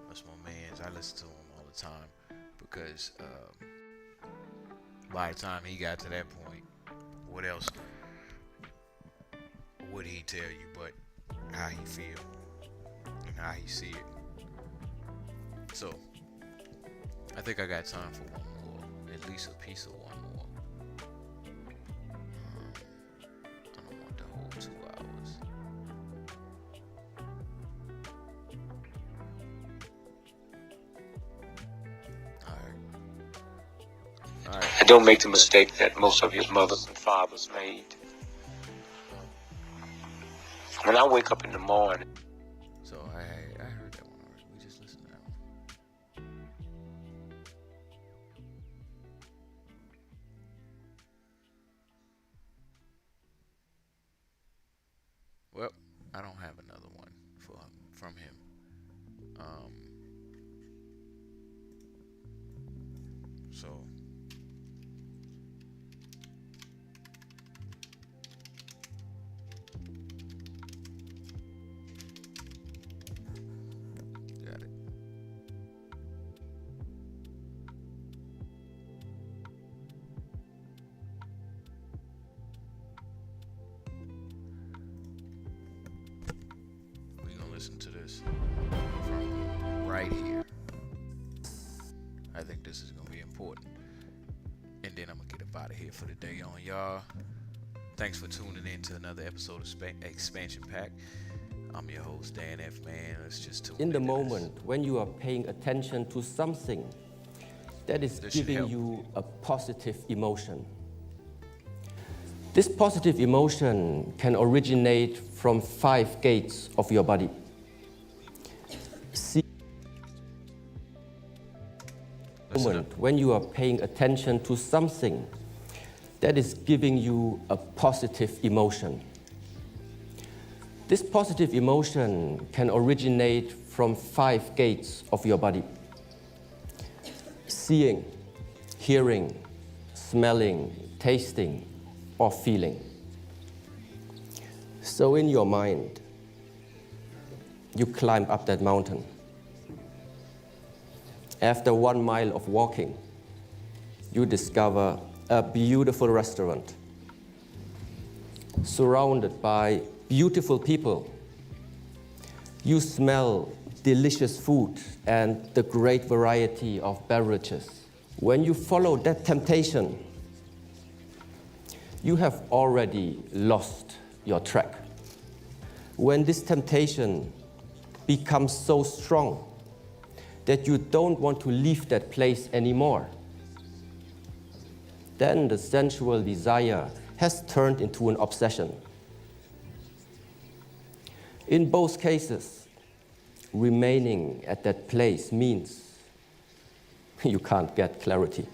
That's my man's. I listen to him all the time because by the time he got to that point, what else would he tell you but how he feel and how he see it? So I think I got time for one more, at least a piece of one more. I don't want the whole 2 hours. All right. And don't make the mistake that most of your mothers and fathers made. When I wake up in the morning. So I heard that one already. We just listened to that one. Well, I don't have another one from him. So got it. We're gonna listen to this from right here. I think this is gonna be important. And then I'm gonna get up out of here for the day on y'all. Thanks for tuning in to another episode of Expansion Pack. I'm your host, Dan F. Man. Let's just tune in the moment when you are paying attention to something that is giving you a positive emotion. This positive emotion can originate from 5 gates of your body. See the moment when you are paying attention to something that is giving you a positive emotion. This positive emotion can originate from 5 gates of your body. Seeing, hearing, smelling, tasting, or feeling. So in your mind, you climb up that mountain. After 1 mile of walking, you discover a beautiful restaurant surrounded by beautiful people. You smell delicious food and the great variety of beverages. When you follow that temptation, you have already lost your track. When this temptation becomes so strong that you don't want to leave that place anymore, then the sensual desire has turned into an obsession. In both cases, remaining at that place means you can't get clarity.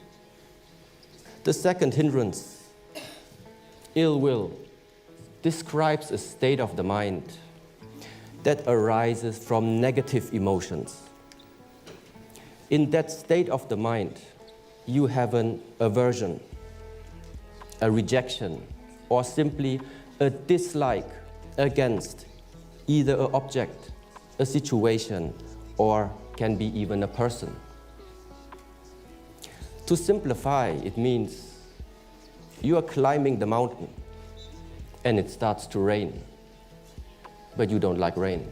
The second hindrance, ill will, describes a state of the mind that arises from negative emotions. In that state of the mind, you have an aversion, a rejection, or simply a dislike against either an object, a situation, or can be even a person. To simplify, it means you are climbing the mountain and it starts to rain, but you don't like rain.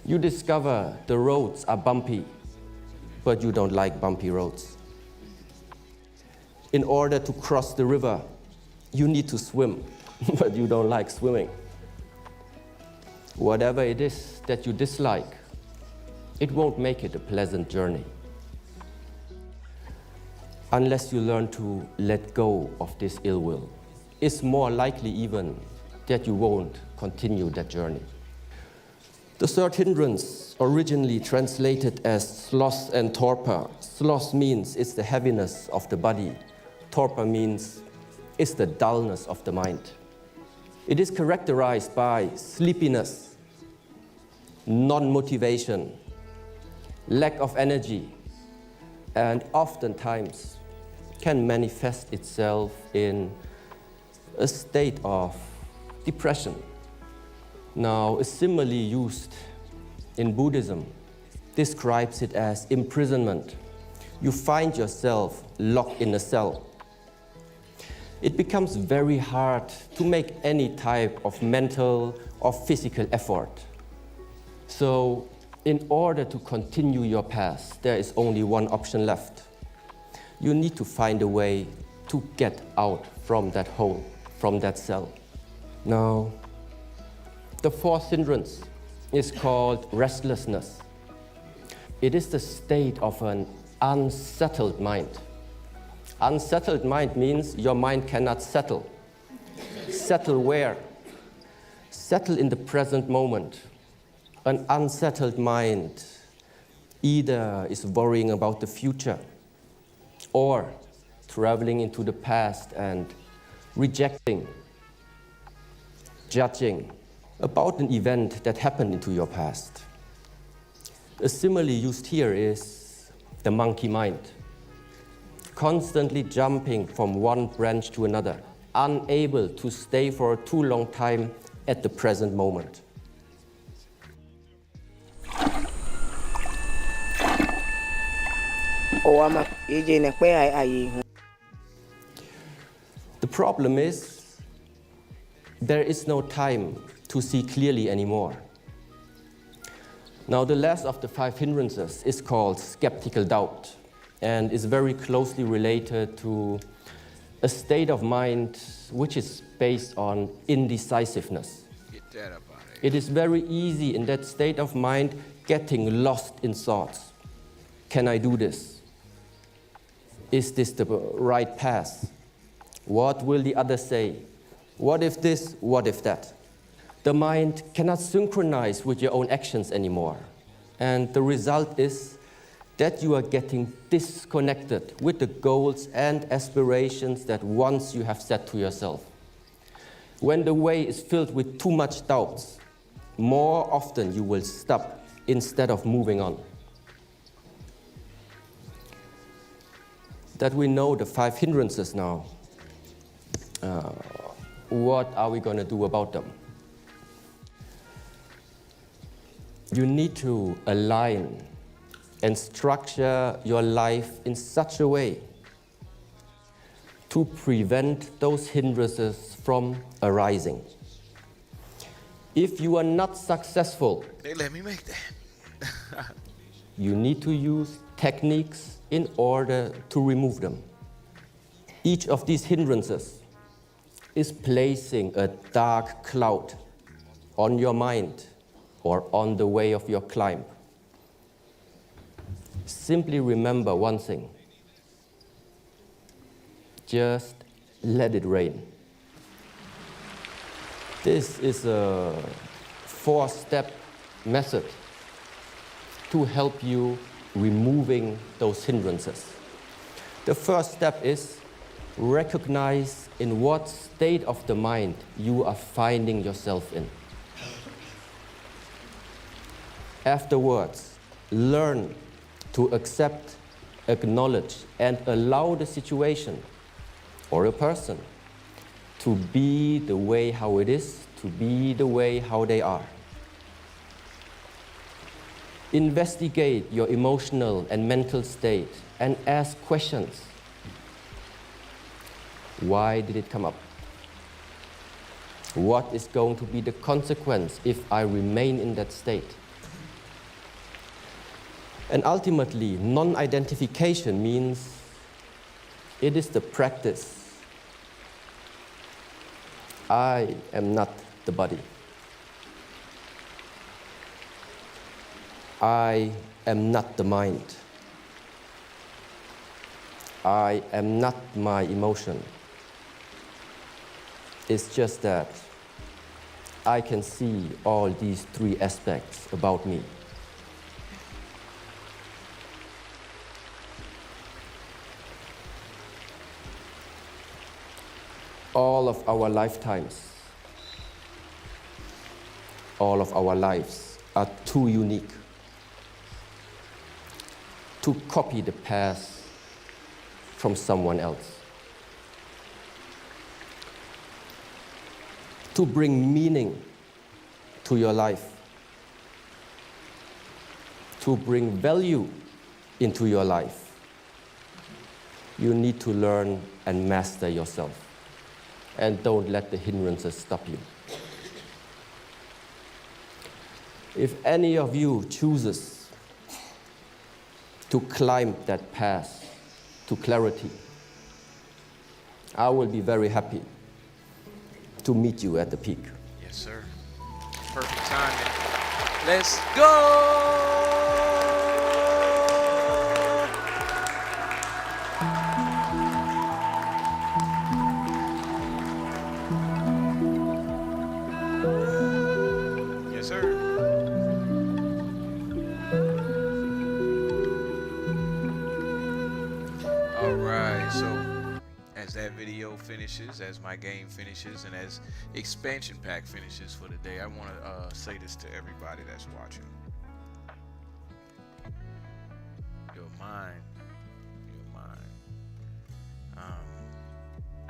You discover the roads are bumpy, but you don't like bumpy roads. In order to cross the river, you need to swim, but you don't like swimming. Whatever it is that you dislike, it won't make it a pleasant journey. Unless you learn to let go of this ill will, it's more likely even that you won't continue that journey. The third hindrance, originally translated as sloth and torpor. Sloth means it's the heaviness of the body. Torpor means it's the dullness of the mind. It is characterized by sleepiness, non-motivation, lack of energy, and oftentimes can manifest itself in a state of depression. Now, a simile used in Buddhism describes it as imprisonment. You find yourself locked in a cell. It becomes very hard to make any type of mental or physical effort. So, in order to continue your path, there is only one option left. You need to find a way to get out from that hole, from that cell. Now, the fourth hindrance is called restlessness. It is the state of an unsettled mind. Unsettled mind means your mind cannot settle. Settle where? Settle in the present moment. An unsettled mind either is worrying about the future or traveling into the past and rejecting, judging about an event that happened into your past. A simile used here is the monkey mind, constantly jumping from one branch to another, unable to stay for a too long time at the present moment. The problem is, there is no time to see clearly anymore. Now, the last of the 5 hindrances is called skeptical doubt and is very closely related to a state of mind which is based on indecisiveness. It is very easy in that state of mind getting lost in thoughts. Can I do this? Is this the right path? What will the others say? What if this? What if that? The mind cannot synchronize with your own actions anymore. And the result is that you are getting disconnected with the goals and aspirations that once you have set to yourself. When the way is filled with too much doubts, more often you will stop instead of moving on. That we know the 5 hindrances now, what are we going to do about them? You need to align and structure your life in such a way to prevent those hindrances from arising. If you are not successful, They let me make that. you need to use techniques in order to remove them. Each of these hindrances is placing a dark cloud on your mind or on the way of your climb. Simply remember one thing. Just let it rain. This is a 4-step method to help you removing those hindrances. The first step is recognize in what state of the mind you are finding yourself in. Afterwards, learn to accept, acknowledge, and allow the situation or a person to be the way how it is, to be the way how they are. Investigate your emotional and mental state and ask questions. Why did it come up? What is going to be the consequence if I remain in that state? And ultimately, non-identification means it is the practice. I am not the body. I am not the mind. I am not my emotion. It's just that I can see all these 3 aspects about me. All of our lifetimes, all of our lives are too unique to copy the past from someone else. to bring meaning to your life, to bring value into your life, you need to learn and master yourself. And don't let the hindrances stop you. If any of you chooses to climb that path to clarity, I will be very happy to meet you at the peak. Yes, sir. Perfect timing. Let's go! Yes, sir. All right, so as that video finishes, as my game finishes, and as expansion pack finishes for the day, I want to say this to everybody that's watching. Your mind.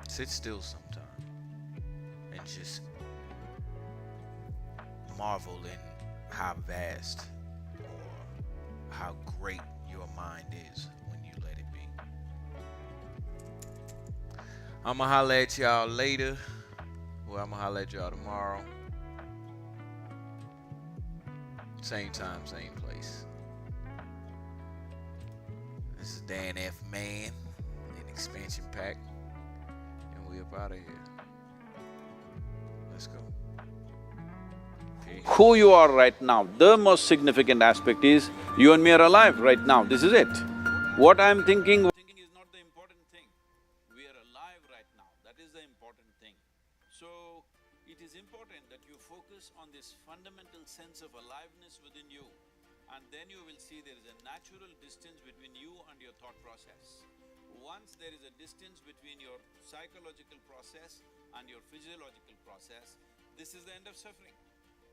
Sit still sometime and just marvel in how vast or how great your mind is when you let it be. I'ma holler at y'all later. Well, I'ma holler at y'all tomorrow. Same time, same place. This is Dan F. Man in Expansion Pack. And we up out of here. Let's go. Peace. Who you are right now, the most significant aspect is you and me are alive right now. This is it. What I'm thinking is not the important thing. We are alive right now. That is the important thing. So, it is important that you focus on this fundamental sense of aliveness within you, and then you will see there is a natural distance between you and your thought process. Once there is a distance between your psychological process and your physiological process, this is the end of suffering.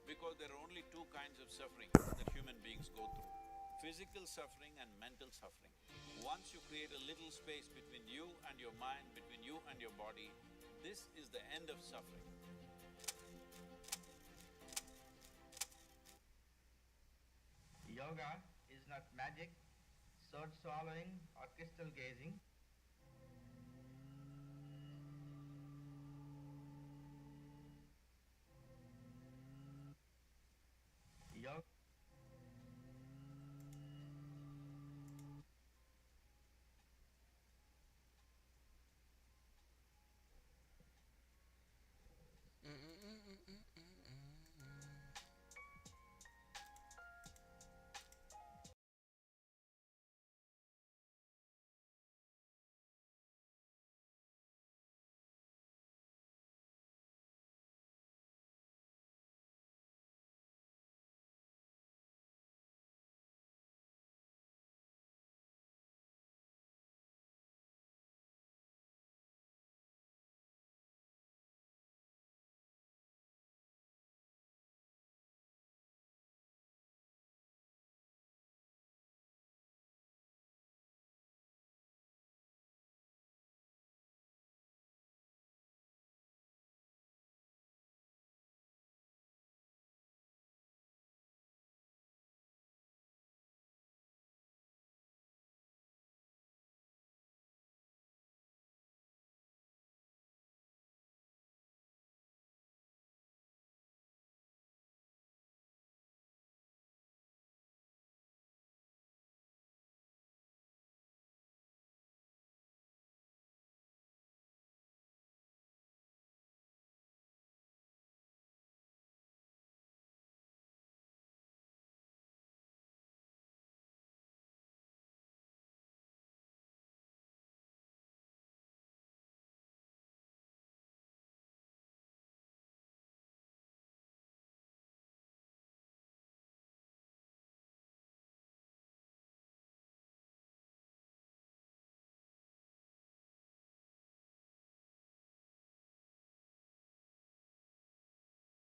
Because there are only two kinds of suffering that human beings go through: physical suffering and mental suffering. Once you create a little space between you and your mind, between you and your body, this is the end of suffering. Yoga is not magic, sword swallowing or crystal gazing.